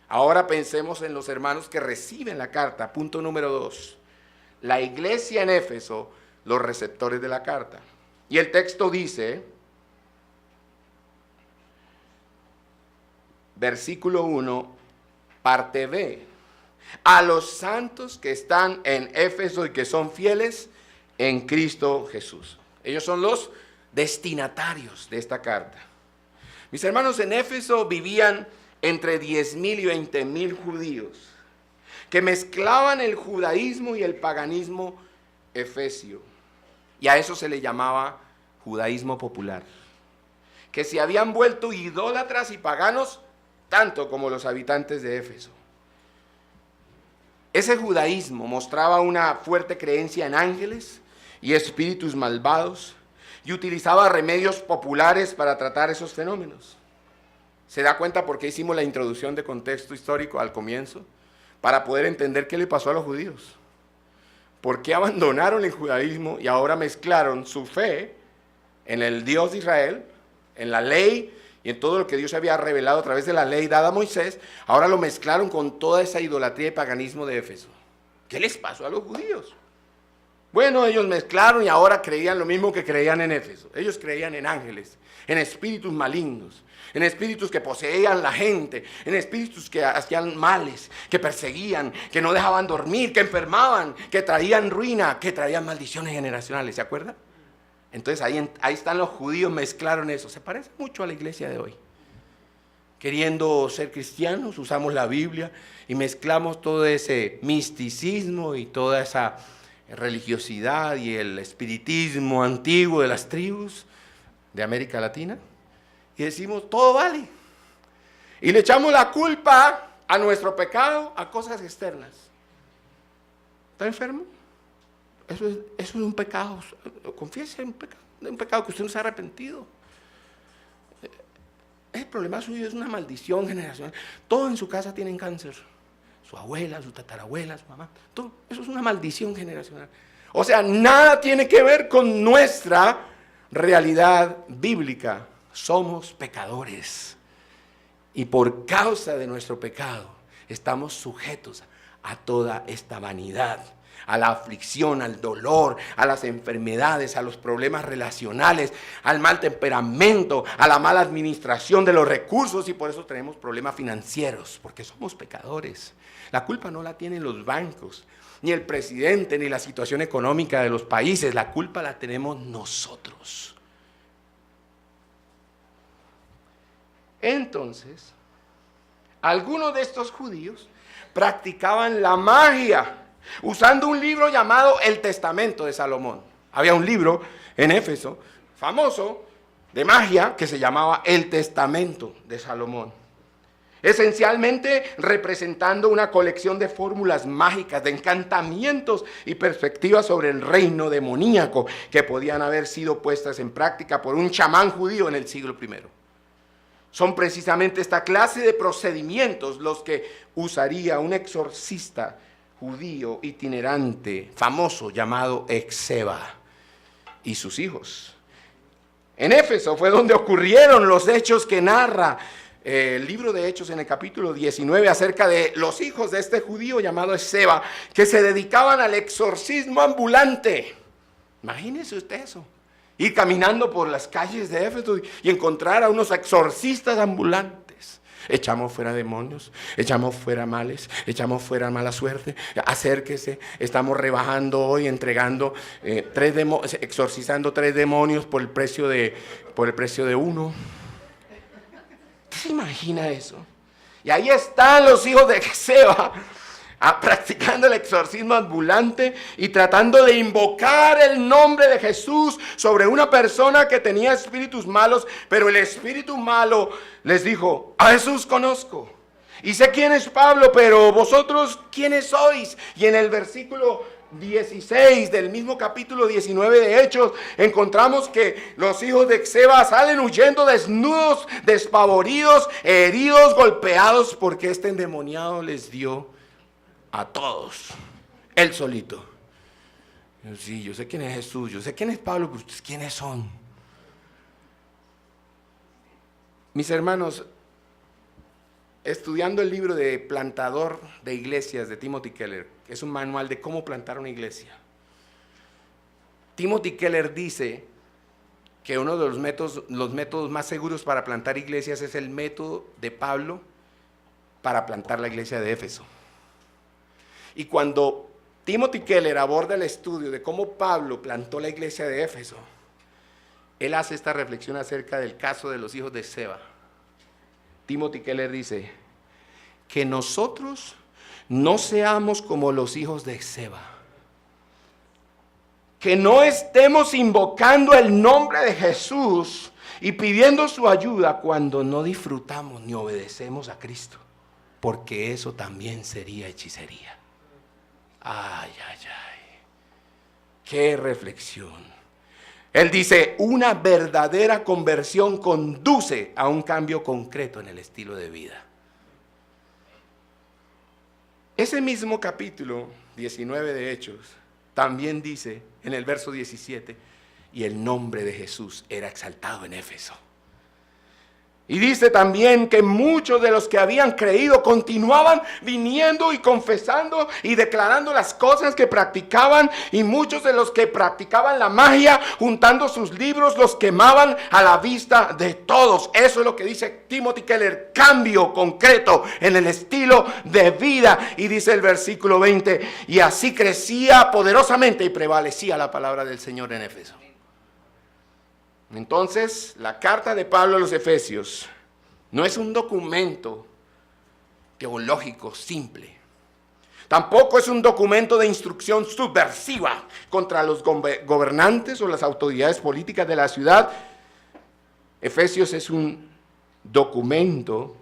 Ahora pensemos en los hermanos que reciben la carta. Punto número 2. La iglesia en Éfeso, los receptores de la carta. Y el texto dice, versículo 1, parte B. A los santos que están en Éfeso y que son fieles en Cristo Jesús. Ellos son los destinatarios de esta carta. Mis hermanos, en Éfeso vivían entre 10,000 y 20,000 judíos que mezclaban el judaísmo y el paganismo efesio. Y a eso se le llamaba judaísmo popular. Que se habían vuelto idólatras y paganos tanto como los habitantes de Éfeso. Ese judaísmo mostraba una fuerte creencia en ángeles y espíritus malvados y utilizaba remedios populares para tratar esos fenómenos. ¿Se da cuenta por qué hicimos la introducción de contexto histórico al comienzo? Para poder entender qué le pasó a los judíos. ¿Por qué abandonaron el judaísmo y ahora mezclaron su fe en el Dios de Israel, en la ley y en todo lo que Dios había revelado a través de la ley dada a Moisés? Ahora lo mezclaron con toda esa idolatría y paganismo de Éfeso. ¿Qué les pasó a los judíos? Bueno, ellos mezclaron y ahora creían lo mismo que creían en Éfeso. Ellos creían en ángeles, en espíritus malignos, en espíritus que poseían la gente, en espíritus que hacían males, que perseguían, que no dejaban dormir, que enfermaban, que traían ruina, que traían maldiciones generacionales. ¿Se acuerdan? Entonces ahí están los judíos, mezclaron eso. Se parece mucho a la iglesia de hoy. Queriendo ser cristianos, usamos la Biblia y mezclamos todo ese misticismo y toda esa religiosidad y el espiritismo antiguo de las tribus de América Latina y decimos todo vale y le echamos la culpa a nuestro pecado a cosas externas. ¿Está enfermo? Eso es un pecado. Confiese un pecado que usted no se ha arrepentido. El problema suyo es una maldición generacional. Todos en su casa tienen cáncer. Su abuela, su tatarabuela, su mamá, todo eso es una maldición generacional. O sea, nada tiene que ver con nuestra realidad bíblica. Somos pecadores. Y por causa de nuestro pecado, estamos sujetos a toda esta vanidad, a la aflicción, al dolor, a las enfermedades, a los problemas relacionales, al mal temperamento, a la mala administración de los recursos, y por eso tenemos problemas financieros, porque somos pecadores. La culpa no la tienen los bancos, ni el presidente, ni la situación económica de los países. La culpa la tenemos nosotros. Entonces, algunos de estos judíos practicaban la magia, usando un libro llamado El Testamento de Salomón. Había un libro en Éfeso, famoso, de magia, que se llamaba El Testamento de Salomón. Esencialmente representando una colección de fórmulas mágicas, de encantamientos y perspectivas sobre el reino demoníaco que podían haber sido puestas en práctica por un chamán judío en el siglo I. Son precisamente esta clase de procedimientos los que usaría un exorcista judío itinerante, famoso, llamado Esceva, y sus hijos. En Éfeso fue donde ocurrieron los hechos que narra el libro de Hechos en el capítulo 19 acerca de los hijos de este judío llamado Esceva, que se dedicaban al exorcismo ambulante. Imagínese usted eso, ir caminando por las calles de Éfeso y encontrar a unos exorcistas ambulantes. Echamos fuera demonios, echamos fuera males, echamos fuera mala suerte, acérquese, estamos rebajando hoy, entregando exorcizando 3 demonios por el precio de uno. ¿Usted se imagina eso? Y ahí están los hijos de Esceva, practicando el exorcismo ambulante y tratando de invocar el nombre de Jesús sobre una persona que tenía espíritus malos, pero el espíritu malo les dijo: a Jesús conozco y sé quién es Pablo, pero vosotros ¿quiénes sois? Y en el versículo 16 del mismo capítulo 19 de Hechos encontramos que los hijos de Esceva salen huyendo desnudos, despavoridos, heridos, golpeados, porque este endemoniado les dio a todos, él solito. Sí, yo sé quién es Jesús, yo sé quién es Pablo, pero ustedes ¿quiénes son? Mis hermanos, estudiando el libro de Plantador de Iglesias de Timothy Keller, es un manual de cómo plantar una iglesia. Timothy Keller dice que uno de los métodos más seguros para plantar iglesias es el método de Pablo para plantar la iglesia de Éfeso. Y cuando Timothy Keller aborda el estudio de cómo Pablo plantó la iglesia de Éfeso, él hace esta reflexión acerca del caso de los hijos de Esceva. Timothy Keller dice: que nosotros no seamos como los hijos de Esceva, que no estemos invocando el nombre de Jesús y pidiendo su ayuda cuando no disfrutamos ni obedecemos a Cristo, porque eso también sería hechicería. Ay, ay, ay, qué reflexión. Él dice: una verdadera conversión conduce a un cambio concreto en el estilo de vida. Ese mismo capítulo 19 de Hechos también dice en el verso 17: y el nombre de Jesús era exaltado en Éfeso. Y dice también que muchos de los que habían creído continuaban viniendo y confesando y declarando las cosas que practicaban, y muchos de los que practicaban la magia, juntando sus libros, los quemaban a la vista de todos. Eso es lo que dice Timothy Keller: cambio concreto en el estilo de vida. Y dice el versículo 20: y así crecía poderosamente y prevalecía la palabra del Señor en Éfeso. Entonces, la carta de Pablo a los Efesios no es un documento teológico simple. Tampoco es un documento de instrucción subversiva contra los gobernantes o las autoridades políticas de la ciudad. Efesios es un documento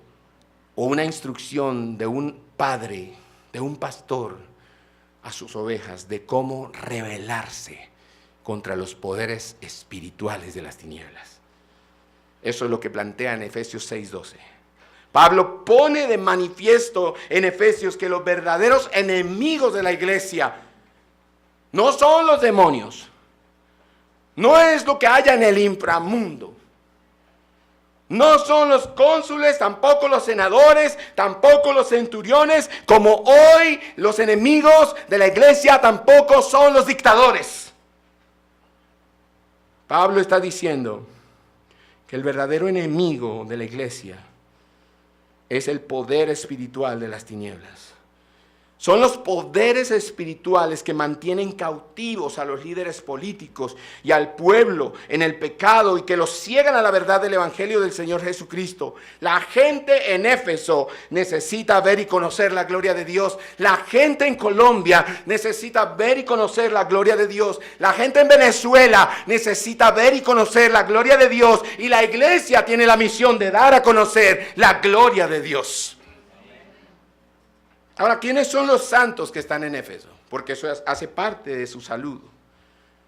o una instrucción de un padre, de un pastor a sus ovejas, de cómo rebelarse contra los poderes espirituales de las tinieblas. Eso es lo que plantea en Efesios 6:12. Pablo pone de manifiesto en Efesios que los verdaderos enemigos de la iglesia no son los demonios, no es lo que haya en el inframundo, no son los cónsules, tampoco los senadores, tampoco los centuriones, como hoy los enemigos de la iglesia tampoco son los dictadores. Pablo está diciendo que el verdadero enemigo de la iglesia es el poder espiritual de las tinieblas. Son los poderes espirituales que mantienen cautivos a los líderes políticos y al pueblo en el pecado y que los ciegan a la verdad del Evangelio del Señor Jesucristo. La gente en Éfeso necesita ver y conocer la gloria de Dios. La gente en Colombia necesita ver y conocer la gloria de Dios. La gente en Venezuela necesita ver y conocer la gloria de Dios. Y la iglesia tiene la misión de dar a conocer la gloria de Dios. Ahora, ¿quiénes son los santos que están en Éfeso? Porque eso hace parte de su saludo.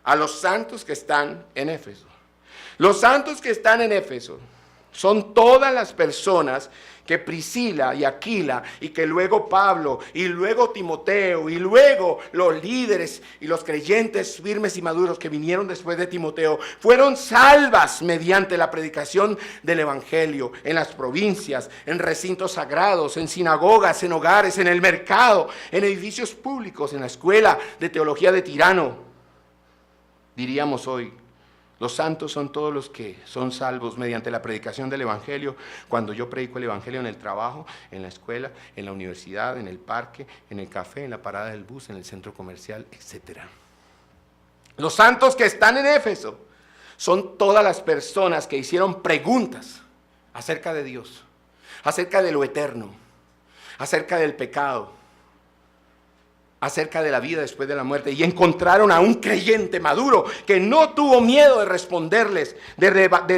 A los santos que están en Éfeso. Los santos que están en Éfeso son todas las personas que Priscila y Aquila, y que luego Pablo, y luego Timoteo, y luego los líderes y los creyentes firmes y maduros que vinieron después de Timoteo, fueron salvas mediante la predicación del Evangelio en las provincias, en recintos sagrados, en sinagogas, en hogares, en el mercado, en edificios públicos, en la escuela de teología de Tirano. Diríamos hoy: los santos son todos los que son salvos mediante la predicación del Evangelio. Cuando yo predico el Evangelio en el trabajo, en la escuela, en la universidad, en el parque, en el café, en la parada del bus, en el centro comercial, etc. Los santos que están en Éfeso son todas las personas que hicieron preguntas acerca de Dios, acerca de lo eterno, acerca del pecado, acerca de la vida después de la muerte y encontraron a un creyente maduro que no tuvo miedo de responderles, de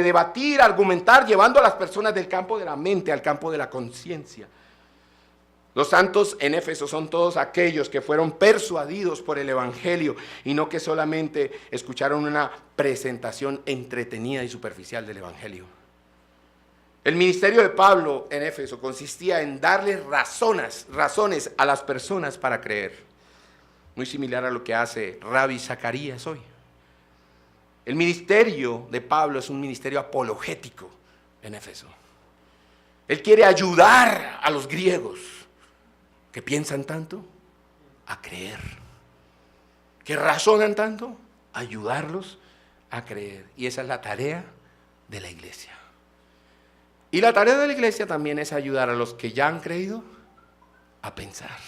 debatir, argumentar, llevando a las personas del campo de la mente al campo de la conciencia. Los santos en Éfeso son todos aquellos que fueron persuadidos por el Evangelio y no que solamente escucharon una presentación entretenida y superficial del Evangelio. El ministerio de Pablo en Éfeso consistía en darle razones a las personas para creer. Muy similar a lo que hace Rabbi Zacarías hoy. El ministerio de Pablo es un ministerio apologético en Éfeso. Él quiere ayudar a los griegos que piensan tanto a creer, que razonan tanto, ayudarlos a creer. Y esa es la tarea de la iglesia. Y la tarea de la iglesia también es ayudar a los que ya han creído a pensar.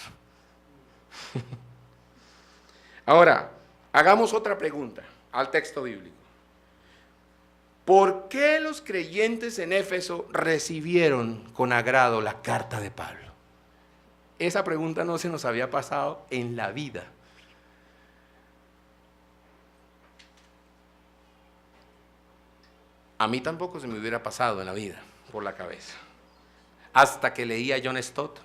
Ahora, hagamos otra pregunta al texto bíblico. ¿Por qué los creyentes en Éfeso recibieron con agrado la carta de Pablo? Esa pregunta no se nos había pasado en la vida. A mí tampoco se me hubiera pasado en la vida por la cabeza, hasta que leí a John Stott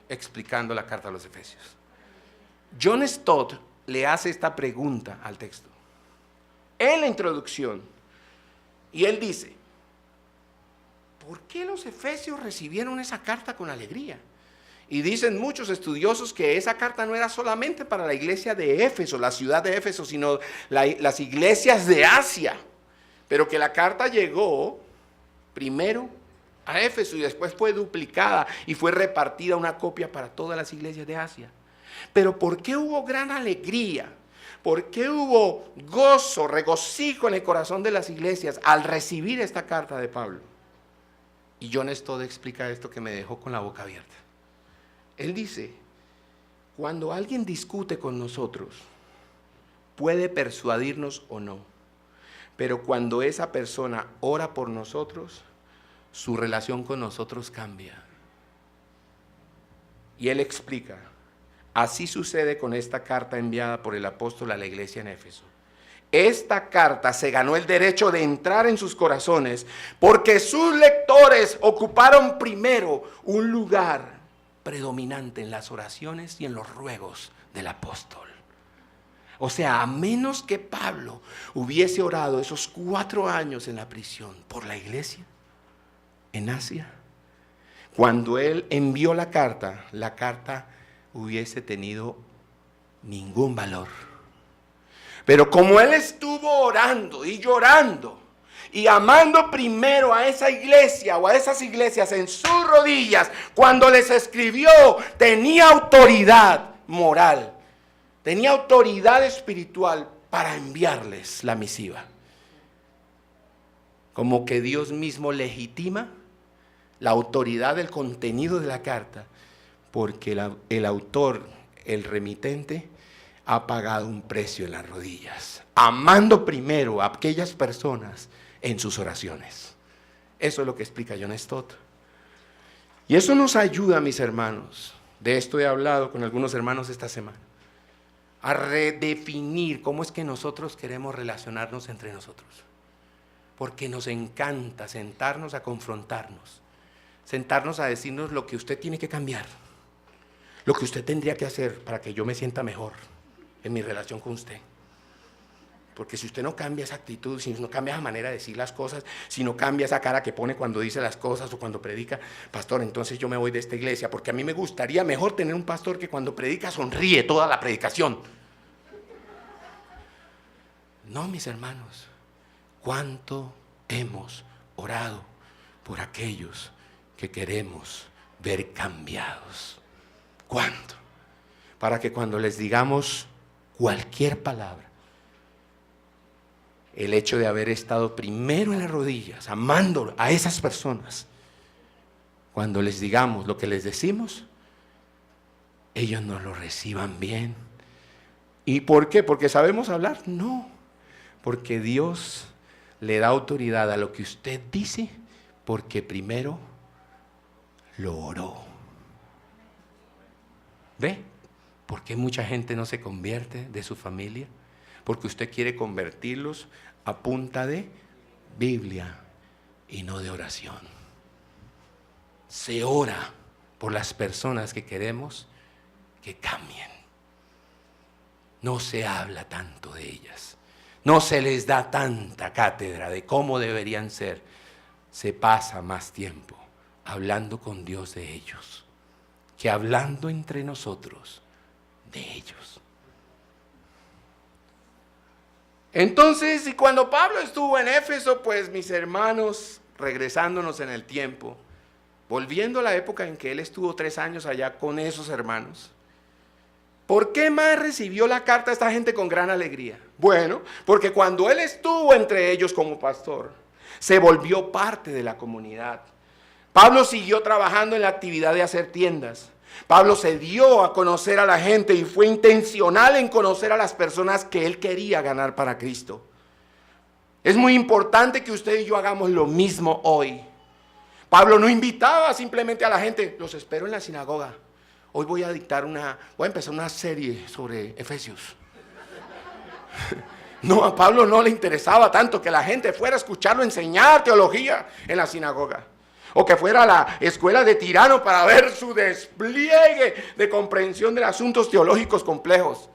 explicando la carta a los Efesios. John Stott le hace esta pregunta al texto en la introducción y él dice: ¿por qué los efesios recibieron esa carta con alegría? Y dicen muchos estudiosos que esa carta no era solamente para la iglesia de Éfeso, la ciudad de Éfeso, sino las iglesias de Asia, pero que la carta llegó primero a Éfeso y después fue duplicada y fue repartida una copia para todas las iglesias de Asia. Pero ¿por qué hubo gran alegría? ¿Por qué hubo gozo, regocijo en el corazón de las iglesias al recibir esta carta de Pablo? Y John Stott explica esto que me dejó con la boca abierta. Él dice: cuando alguien discute con nosotros, puede persuadirnos o no, pero cuando esa persona ora por nosotros, su relación con nosotros cambia. Y él explica: así sucede con esta carta enviada por el apóstol a la iglesia en Éfeso. Esta carta se ganó el derecho de entrar en sus corazones porque sus lectores ocuparon primero un lugar predominante en las oraciones y en los ruegos del apóstol. O sea, a menos que Pablo hubiese orado esos 4 años en la prisión por la iglesia en Asia, cuando él envió la carta hubiese tenido ningún valor. Pero como él estuvo orando y llorando y amando primero a esa iglesia o a esas iglesias en sus rodillas, cuando les escribió, tenía autoridad moral, tenía autoridad espiritual para enviarles la misiva. Como que Dios mismo legitima la autoridad del contenido de la carta, porque el autor, el remitente, ha pagado un precio en las rodillas, amando primero a aquellas personas en sus oraciones. Eso es lo que explica John Stott. Y eso nos ayuda, mis hermanos, de esto he hablado con algunos hermanos esta semana, a redefinir cómo es que nosotros queremos relacionarnos entre nosotros. Porque nos encanta sentarnos a confrontarnos, sentarnos a decirnos lo que usted tiene que cambiar, lo que usted tendría que hacer para que yo me sienta mejor en mi relación con usted. Porque si usted no cambia esa actitud, si no cambia esa manera de decir las cosas, si no cambia esa cara que pone cuando dice las cosas o cuando predica, pastor, entonces yo me voy de esta iglesia, porque a mí me gustaría mejor tener un pastor que cuando predica sonríe toda la predicación. No, mis hermanos, ¿cuánto hemos orado por aquellos que queremos ver cambiados? ¿Cuánto? Para que cuando les digamos cualquier palabra, el hecho de haber estado primero en las rodillas, amando a esas personas, cuando les digamos lo que les decimos, ellos nos lo reciban bien. ¿Y por qué? ¿Porque sabemos hablar? No, porque Dios le da autoridad a lo que usted dice, porque primero lo oró. ¿Ve? ¿Por qué mucha gente no se convierte de su familia? Porque usted quiere convertirlos a punta de Biblia y no de oración. Se ora por las personas que queremos que cambien. No se habla tanto de ellas. No se les da tanta cátedra de cómo deberían ser. Se pasa más tiempo hablando con Dios de ellos que hablando entre nosotros de ellos. Entonces, y cuando Pablo estuvo en Éfeso, pues mis hermanos, regresándonos en el tiempo, volviendo a la época en que él estuvo 3 años allá con esos hermanos, ¿por qué más recibió la carta a esta gente con gran alegría? Bueno, porque cuando él estuvo entre ellos como pastor, se volvió parte de la comunidad. Pablo siguió trabajando en la actividad de hacer tiendas. Pablo se dio a conocer a la gente y fue intencional en conocer a las personas que él quería ganar para Cristo. Es muy importante que usted y yo hagamos lo mismo hoy. Pablo no invitaba simplemente a la gente, los espero en la sinagoga. Hoy voy a empezar una serie sobre Efesios. No, a Pablo no le interesaba tanto que la gente fuera a escucharlo enseñar teología en la sinagoga. O que fuera a la escuela de Tirano para ver su despliegue de comprensión de asuntos teológicos complejos.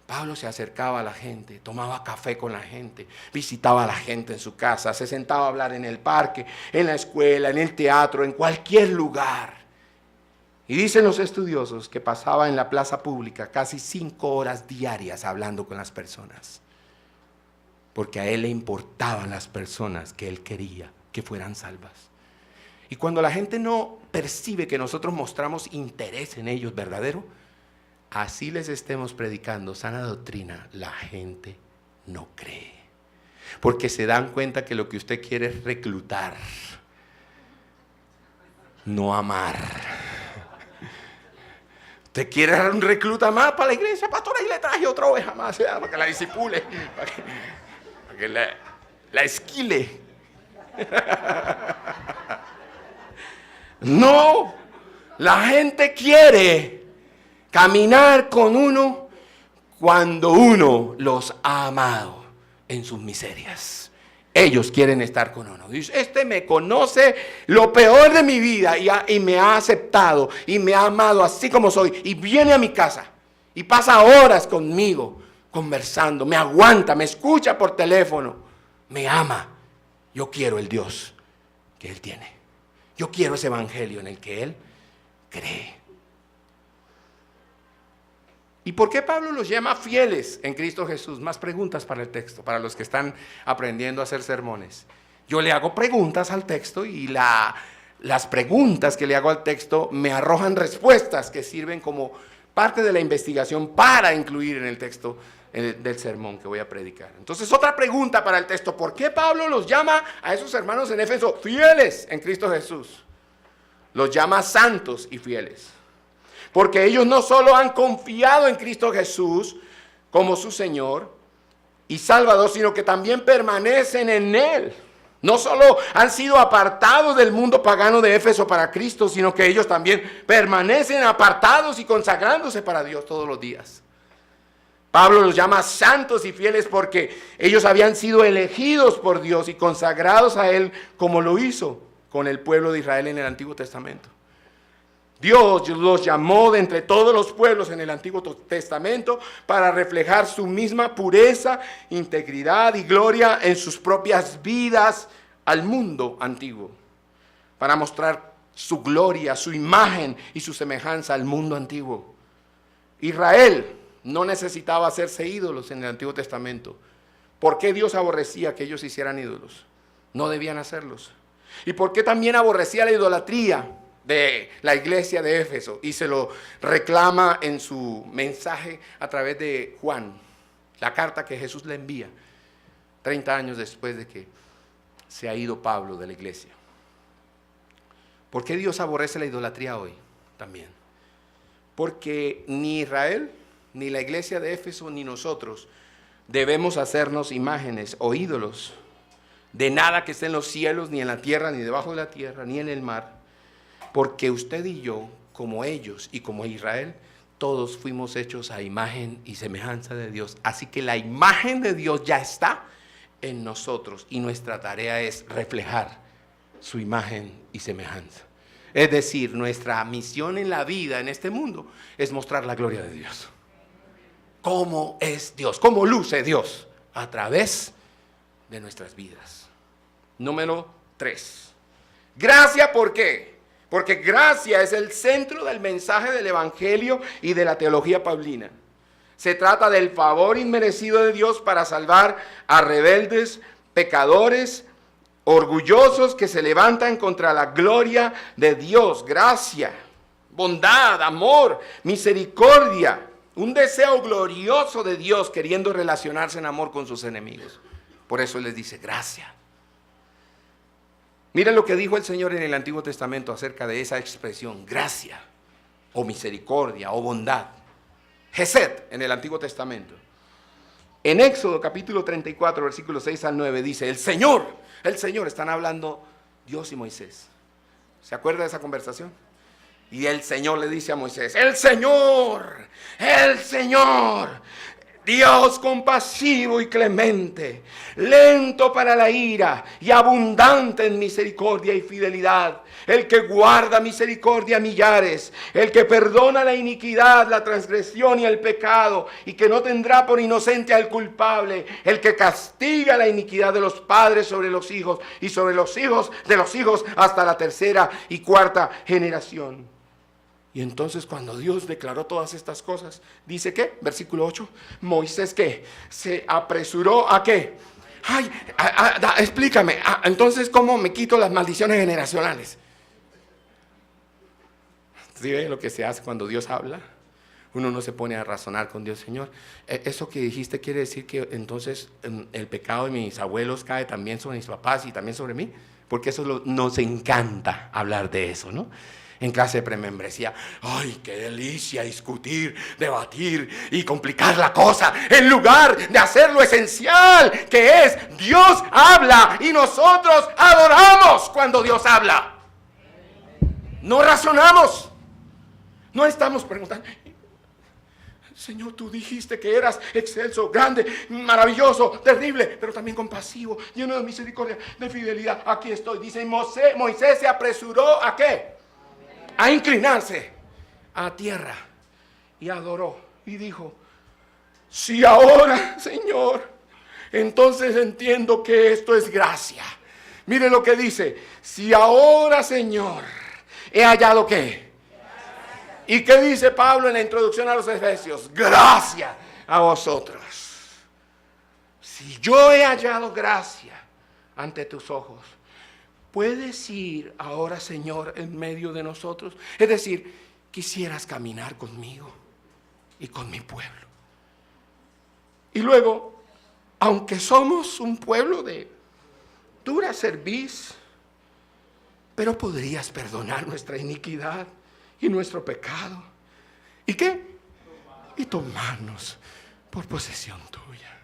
Pablo se acercaba a la gente, tomaba café con la gente, visitaba a la gente en su casa, se sentaba a hablar en el parque, en la escuela, en el teatro, en cualquier lugar. Y dicen los estudiosos que pasaba en la plaza pública casi 5 horas diarias hablando con las personas. Porque a él le importaban las personas que él quería que fueran salvas. Y cuando la gente no percibe que nosotros mostramos interés en ellos verdadero, así les estemos predicando sana doctrina, la gente no cree. Porque se dan cuenta que lo que usted quiere es reclutar, no amar. Usted quiere dar un recluta más para la iglesia, pastor, ahí le traje otra oveja más, para que la disipule, para que la esquile. No, la gente quiere caminar con uno cuando uno los ha amado en sus miserias. Ellos quieren estar con uno. Dice, este me conoce lo peor de mi vida y me ha aceptado y me ha amado así como soy. Y viene a mi casa y pasa horas conmigo conversando. Me aguanta, me escucha por teléfono. Me ama. Yo quiero el Dios que Él tiene. Yo quiero ese evangelio en el que Él cree. ¿Y por qué Pablo los llama fieles en Cristo Jesús? Más preguntas para el texto, para los que están aprendiendo a hacer sermones. Yo le hago preguntas al texto y las preguntas que le hago al texto me arrojan respuestas que sirven como parte de la investigación para incluir en el texto del sermón que voy a predicar. Entonces, otra pregunta para el texto: ¿por qué Pablo los llama a esos hermanos en Éfeso fieles en Cristo Jesús? Los llama santos y fieles. Porque ellos no solo han confiado en Cristo Jesús como su Señor y Salvador, sino que también permanecen en Él. No solo han sido apartados del mundo pagano de Éfeso para Cristo, sino que ellos también permanecen apartados y consagrándose para Dios todos los días. Pablo los llama santos y fieles porque ellos habían sido elegidos por Dios y consagrados a Él como lo hizo con el pueblo de Israel en el Antiguo Testamento. Dios los llamó de entre todos los pueblos en el Antiguo Testamento para reflejar su misma pureza, integridad y gloria en sus propias vidas al mundo antiguo. Para mostrar su gloria, su imagen y su semejanza al mundo antiguo. Israel no necesitaba hacerse ídolos en el Antiguo Testamento. ¿Por qué Dios aborrecía que ellos hicieran ídolos? No debían hacerlos. ¿Y por qué también aborrecía la idolatría de la iglesia de Éfeso? Y se lo reclama en su mensaje a través de Juan, la carta que Jesús le envía 30 años después de que se ha ido Pablo de la iglesia. ¿Por qué Dios aborrece la idolatría hoy también? Porque ni Israel, ni la iglesia de Éfeso, ni nosotros debemos hacernos imágenes o ídolos de nada que esté en los cielos, ni en la tierra, ni debajo de la tierra, ni en el mar. Porque usted y yo, como ellos y como Israel, todos fuimos hechos a imagen y semejanza de Dios. Así que la imagen de Dios ya está en nosotros y nuestra tarea es reflejar su imagen y semejanza. Es decir, nuestra misión en la vida, en este mundo, es mostrar la gloria de Dios. ¿Cómo es Dios? ¿Cómo luce Dios? A través de nuestras vidas. Número 3. Gracia, ¿por qué? Porque gracia es el centro del mensaje del Evangelio y de la teología paulina. Se trata del favor inmerecido de Dios para salvar a rebeldes, pecadores, orgullosos que se levantan contra la gloria de Dios. Gracia, bondad, amor, misericordia, un deseo glorioso de Dios queriendo relacionarse en amor con sus enemigos. Por eso les dice gracia. Miren lo que dijo el Señor en el Antiguo Testamento acerca de esa expresión, gracia, o misericordia, o bondad. Gesed en el Antiguo Testamento. En Éxodo capítulo 34, versículos 6 al 9 dice, el Señor, están hablando Dios y Moisés. ¿Se acuerda de esa conversación? Y el Señor le dice a Moisés, el Señor, Dios compasivo y clemente, lento para la ira y abundante en misericordia y fidelidad, el que guarda misericordia a millares, el que perdona la iniquidad, la transgresión y el pecado, y que no tendrá por inocente al culpable, el que castiga la iniquidad de los padres sobre los hijos y sobre los hijos de los hijos hasta la tercera y cuarta generación. Y entonces cuando Dios declaró todas estas cosas, dice que, versículo 8, Moisés ¿qué? Se apresuró a ¿qué? Explícame, entonces ¿cómo me quito las maldiciones generacionales? ¿Sí ven lo que se hace cuando Dios habla? Uno no se pone a razonar con Dios, Señor, eso que dijiste quiere decir que entonces el pecado de mis abuelos cae también sobre mis papás y también sobre mí, porque eso nos encanta hablar de eso, ¿no? En clase de premembresía, ¡ay, qué delicia discutir, debatir y complicar la cosa! En lugar de hacer lo esencial, que es Dios habla y nosotros adoramos cuando Dios habla. No razonamos, no estamos preguntando, Señor, tú dijiste que eras excelso, grande, maravilloso, terrible, pero también compasivo, lleno de misericordia, de fidelidad. Aquí estoy, dice Moisés se apresuró ¿a qué? A inclinarse a tierra y adoró y dijo, si ahora, Señor, entonces entiendo que esto es gracia. Mire lo que dice, si ahora, Señor, he hallado ¿qué? ¿Y qué dice Pablo en la introducción a los Efesios? Gracia a vosotros. Si yo he hallado gracia ante tus ojos, ¿puedes ir ahora, Señor, en medio de nosotros? Es decir, quisieras caminar conmigo y con mi pueblo. Y luego, aunque somos un pueblo de dura cerviz, pero podrías perdonar nuestra iniquidad y nuestro pecado. ¿Y qué? Y tomarnos por posesión tuya.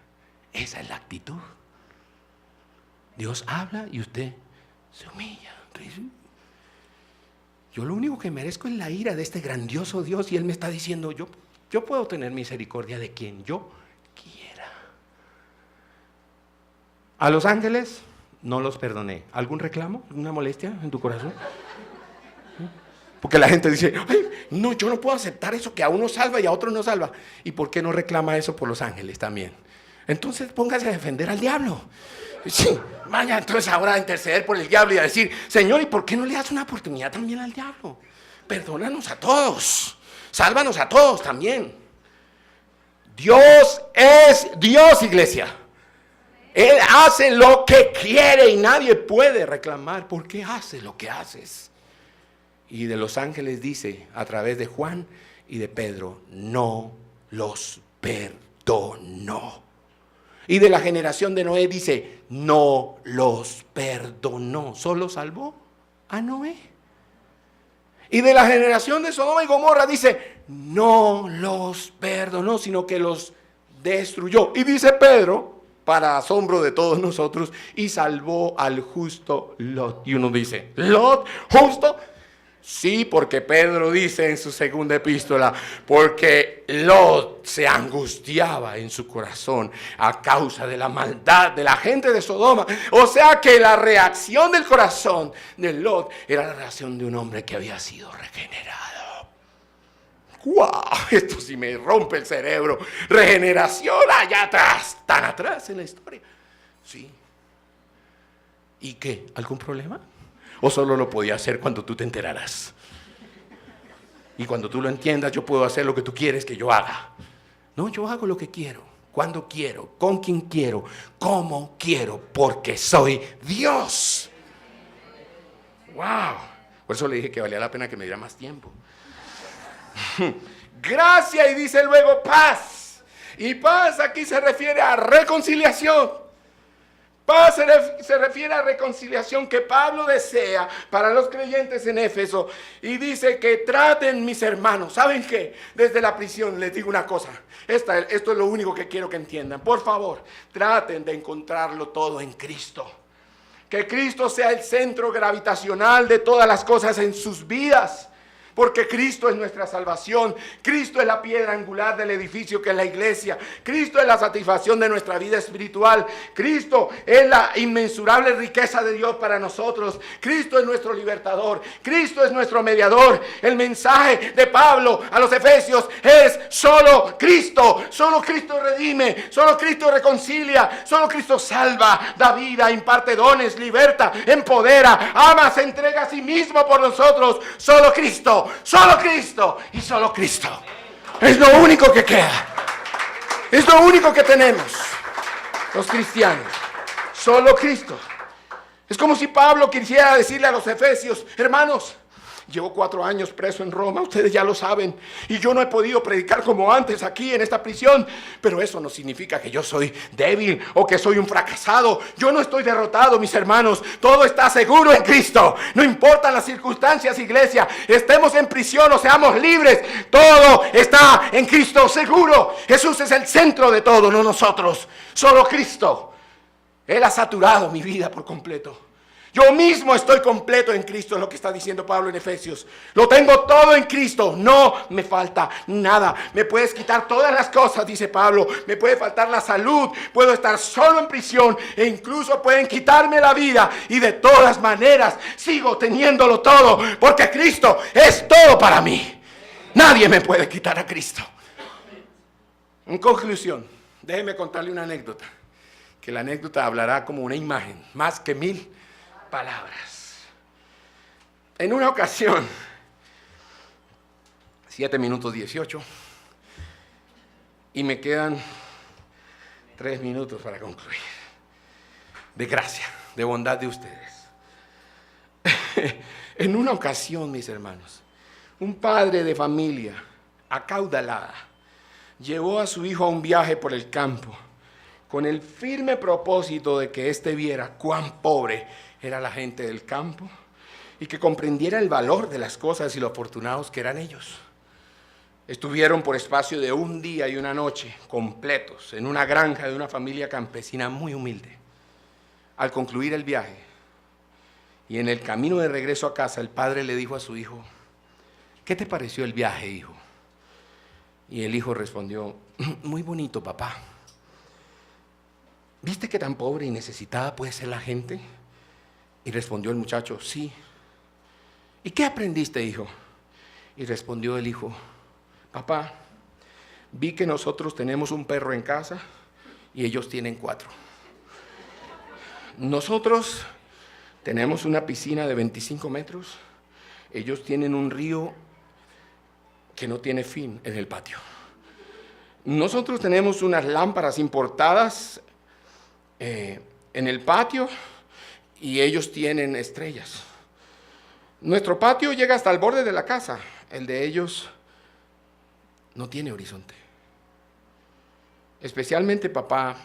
Esa es la actitud. Dios habla y usted se humilla. Yo lo único que merezco es la ira de este grandioso Dios y Él me está diciendo, yo puedo tener misericordia de quien yo quiera. A los ángeles no los perdoné. ¿Algún reclamo? ¿Alguna molestia en tu corazón? Porque la gente dice, ay, no, yo no puedo aceptar eso que a uno salva y a otro no salva. ¿Y por qué no reclama eso por los ángeles también? Entonces póngase a defender al diablo. Sí, vaya entonces ahora a interceder por el diablo y a decir, Señor, ¿y por qué no le das una oportunidad también al diablo? Perdónanos a todos, sálvanos a todos también. Dios es Dios, iglesia. Él hace lo que quiere y nadie puede reclamar por qué hace lo que haces. Y de los ángeles dice a través de Juan y de Pedro, no los perdonó. Y de la generación de Noé dice, no los perdonó, solo salvó a Noé. Y de la generación de Sodoma y Gomorra dice, no los perdonó, sino que los destruyó. Y dice Pedro, para asombro de todos nosotros, y salvó al justo Lot. Y uno dice, ¿Lot justo? Sí, porque Pedro dice en su segunda epístola, porque Lot se angustiaba en su corazón a causa de la maldad de la gente de Sodoma. O sea que la reacción del corazón de Lot era la reacción de un hombre que había sido regenerado. ¡Wow! Esto sí me rompe el cerebro. Regeneración allá atrás, tan atrás en la historia. Sí. ¿Y qué? ¿Algún problema? ¿O solo lo podía hacer cuando tú te enteraras? Y cuando tú lo entiendas, yo puedo hacer lo que tú quieres que yo haga. No, yo hago lo que quiero, cuando quiero, con quien quiero, como quiero, porque soy Dios. ¡Wow! Por eso le dije que valía la pena que me diera más tiempo. Gracia, y dice luego paz. Y paz aquí se refiere a reconciliación. Paz se refiere a reconciliación que Pablo desea para los creyentes en Éfeso. Y dice que traten, mis hermanos. ¿Saben qué? Desde la prisión les digo una cosa. Esto es lo único que quiero que entiendan. Por favor, traten de encontrarlo todo en Cristo. Que Cristo sea el centro gravitacional de todas las cosas en sus vidas. Porque Cristo es nuestra salvación. Cristo es la piedra angular del edificio que es la iglesia. Cristo es la satisfacción de nuestra vida espiritual. Cristo es la inmensurable riqueza de Dios para nosotros. Cristo es nuestro libertador. Cristo es nuestro mediador. El mensaje de Pablo a los Efesios es solo Cristo. Solo Cristo redime. Solo Cristo reconcilia. Solo Cristo salva, da vida, imparte dones, liberta, empodera, ama, se entrega a sí mismo por nosotros. Solo Cristo. Solo Cristo y solo Cristo. Es lo único que queda. Es lo único que tenemos los cristianos. Solo Cristo. Es como si Pablo quisiera decirle a los efesios: hermanos, llevo 4 años preso en Roma, ustedes ya lo saben, y yo no he podido predicar como antes aquí en esta prisión, pero eso no significa que yo soy débil o que soy un fracasado. Yo no estoy derrotado, mis hermanos. Todo está seguro en Cristo. No importan las circunstancias, iglesia, estemos en prisión o seamos libres, todo está en Cristo seguro. Jesús es el centro de todo, no nosotros. Solo Cristo. Él ha saturado mi vida por completo. Yo mismo estoy completo en Cristo, es lo que está diciendo Pablo en Efesios. Lo tengo todo en Cristo, no me falta nada. Me puedes quitar todas las cosas, dice Pablo. Me puede faltar la salud, puedo estar solo en prisión e incluso pueden quitarme la vida. Y de todas maneras sigo teniéndolo todo, porque Cristo es todo para mí. Nadie me puede quitar a Cristo. En conclusión, déjeme contarle una anécdota. Que la anécdota hablará como una imagen, más que 1000 palabras. En una ocasión, 7 minutos 18, y me quedan 3 minutos para concluir. De gracia, de bondad de ustedes. En una ocasión, mis hermanos, un padre de familia acaudalada llevó a su hijo a un viaje por el campo con el firme propósito de que éste viera cuán pobre era la gente del campo y que comprendiera el valor de las cosas y lo afortunados que eran ellos. Estuvieron por espacio de un día y una noche completos en una granja de una familia campesina muy humilde. Al concluir el viaje y en el camino de regreso a casa, el padre le dijo a su hijo: ¿qué te pareció el viaje, hijo? Y el hijo respondió: muy bonito, papá. ¿Viste qué tan pobre y necesitada puede ser la gente? Y respondió el muchacho: sí. ¿Y qué aprendiste, hijo? Y respondió el hijo: papá, vi que nosotros tenemos un perro en casa y ellos tienen 4. Nosotros tenemos una piscina de 25 metros, ellos tienen un río que no tiene fin en el patio. Nosotros tenemos unas lámparas importadas en el patio y ellos tienen estrellas. Nuestro patio llega hasta el borde de la casa, el de ellos no tiene horizonte. Especialmente, papá,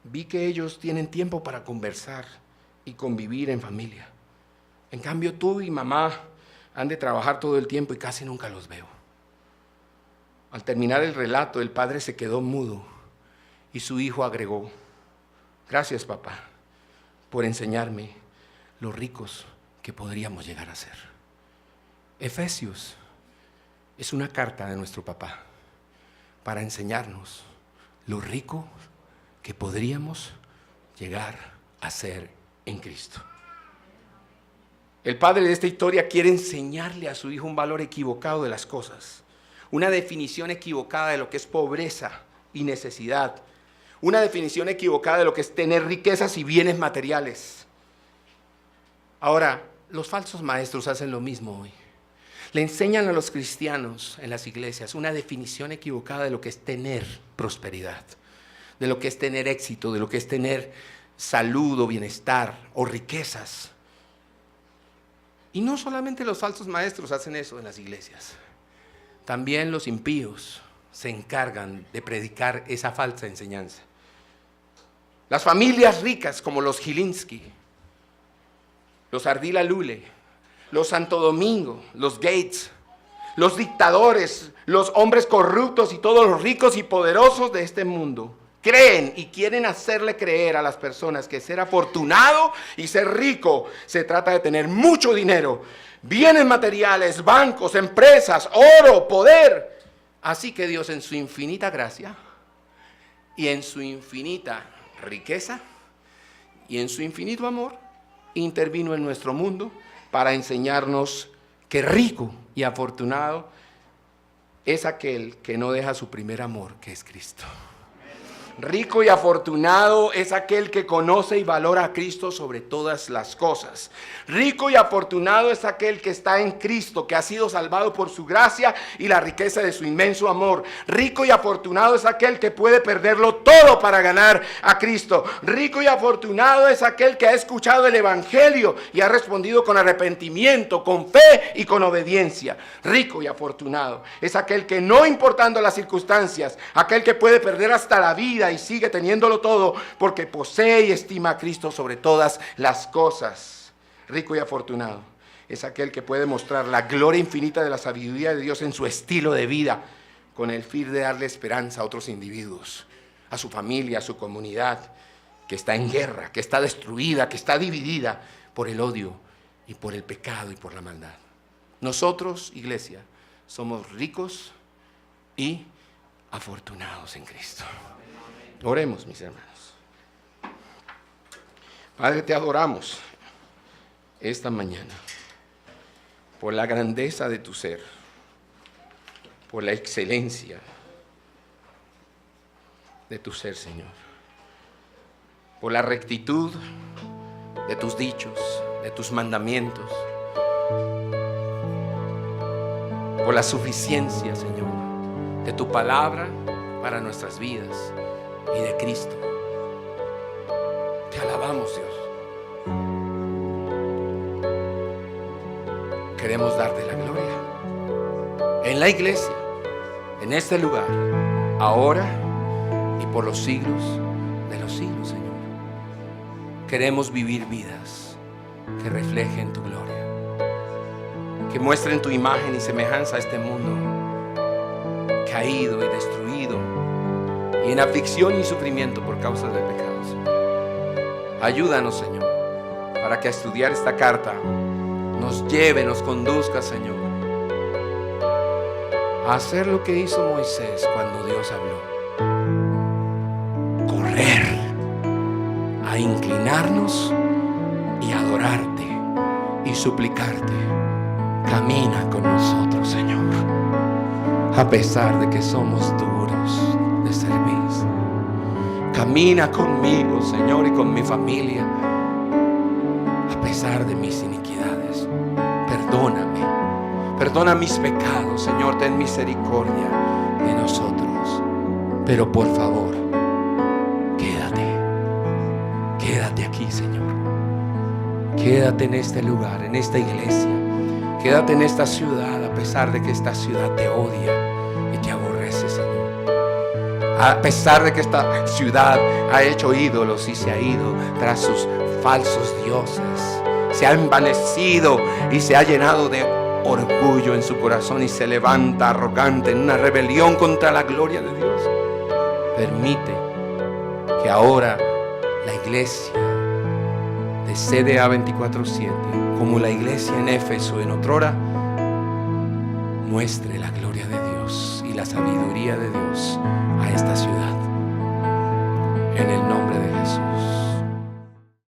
vi que ellos tienen tiempo para conversar y convivir en familia. En cambio, tú y mamá han de trabajar todo el tiempo y casi nunca los veo. Al terminar el relato, el padre se quedó mudo y su hijo agregó: gracias, papá, por enseñarme lo ricos que podríamos llegar a ser. Efesios es una carta de nuestro papá para enseñarnos lo rico que podríamos llegar a ser en Cristo. El padre de esta historia quiere enseñarle a su hijo un valor equivocado de las cosas, una definición equivocada de lo que es pobreza y necesidad, una definición equivocada de lo que es tener riquezas y bienes materiales. Ahora, los falsos maestros hacen lo mismo hoy. Le enseñan a los cristianos en las iglesias una definición equivocada de lo que es tener prosperidad, de lo que es tener éxito, de lo que es tener salud o bienestar o riquezas. Y no solamente los falsos maestros hacen eso en las iglesias, también los impíos se encargan de predicar esa falsa enseñanza. Las familias ricas como los Gilinski, los Ardila Lule, los Santo Domingo, los Gates, los dictadores, los hombres corruptos y todos los ricos y poderosos de este mundo creen y quieren hacerle creer a las personas que ser afortunado y ser rico se trata de tener mucho dinero, bienes materiales, bancos, empresas, oro, poder. Así que Dios en su infinita gracia y en su infinita riqueza y en su infinito amor intervino en nuestro mundo para enseñarnos que rico y afortunado es aquel que no deja su primer amor, que es Cristo. Rico y afortunado es aquel que conoce y valora a Cristo sobre todas las cosas. Rico y afortunado es aquel que está en Cristo, que ha sido salvado por su gracia y la riqueza de su inmenso amor. Rico y afortunado es aquel que puede perderlo todo para ganar a Cristo. Rico y afortunado es aquel que ha escuchado el evangelio y ha respondido con arrepentimiento, con fe y con obediencia. Rico y afortunado es aquel que, no importando las circunstancias, aquel que puede perder hasta la vida y sigue teniéndolo todo porque posee y estima a Cristo sobre todas las cosas. Rico y afortunado es aquel que puede mostrar la gloria infinita de la sabiduría de Dios en su estilo de vida, con el fin de darle esperanza a otros individuos, a su familia, a su comunidad, que está en guerra, que está destruida, que está dividida por el odio y por el pecado y por la maldad. Nosotros, iglesia, somos ricos y afortunados en Cristo. Oremos, mis hermanos. Padre, te adoramos esta mañana por la grandeza de tu ser, por la excelencia de tu ser, Señor, por la rectitud de tus dichos, de tus mandamientos, por la suficiencia, Señor, de tu palabra para nuestras vidas y de Cristo. Te alabamos, Dios. Queremos darte la gloria en la iglesia, en este lugar, ahora y por los siglos de los siglos, Señor. Queremos vivir vidas que reflejen tu gloria, que muestren tu imagen y semejanza a este mundo caído y destruido y en aflicción y sufrimiento por causa del pecado, Señor. Ayúdanos, Señor, para que a estudiar esta carta nos lleve, nos conduzca, Señor, a hacer lo que hizo Moisés cuando Dios habló. Correr, a inclinarnos y adorarte y suplicarte. Camina con nosotros, Señor, a pesar de que somos duros de servir. Camina conmigo, Señor, y con mi familia, a pesar de mis iniquidades. Perdóname, perdona mis pecados, Señor, ten misericordia de nosotros. Pero por favor, quédate aquí, Señor. Quédate en este lugar, en esta iglesia. Quédate en esta ciudad, a pesar de que esta ciudad te odia y te aborrece, Señor. A pesar de que esta ciudad ha hecho ídolos y se ha ido tras sus falsos dioses, se ha envanecido y se ha llenado de orgullo en su corazón y se levanta arrogante en una rebelión contra la gloria de Dios. Permite que ahora la iglesia de CDA 24/7, como la iglesia en Éfeso en otrora, muestre la gloria de Dios y la sabiduría de Dios a esta ciudad. En el nombre de Jesús.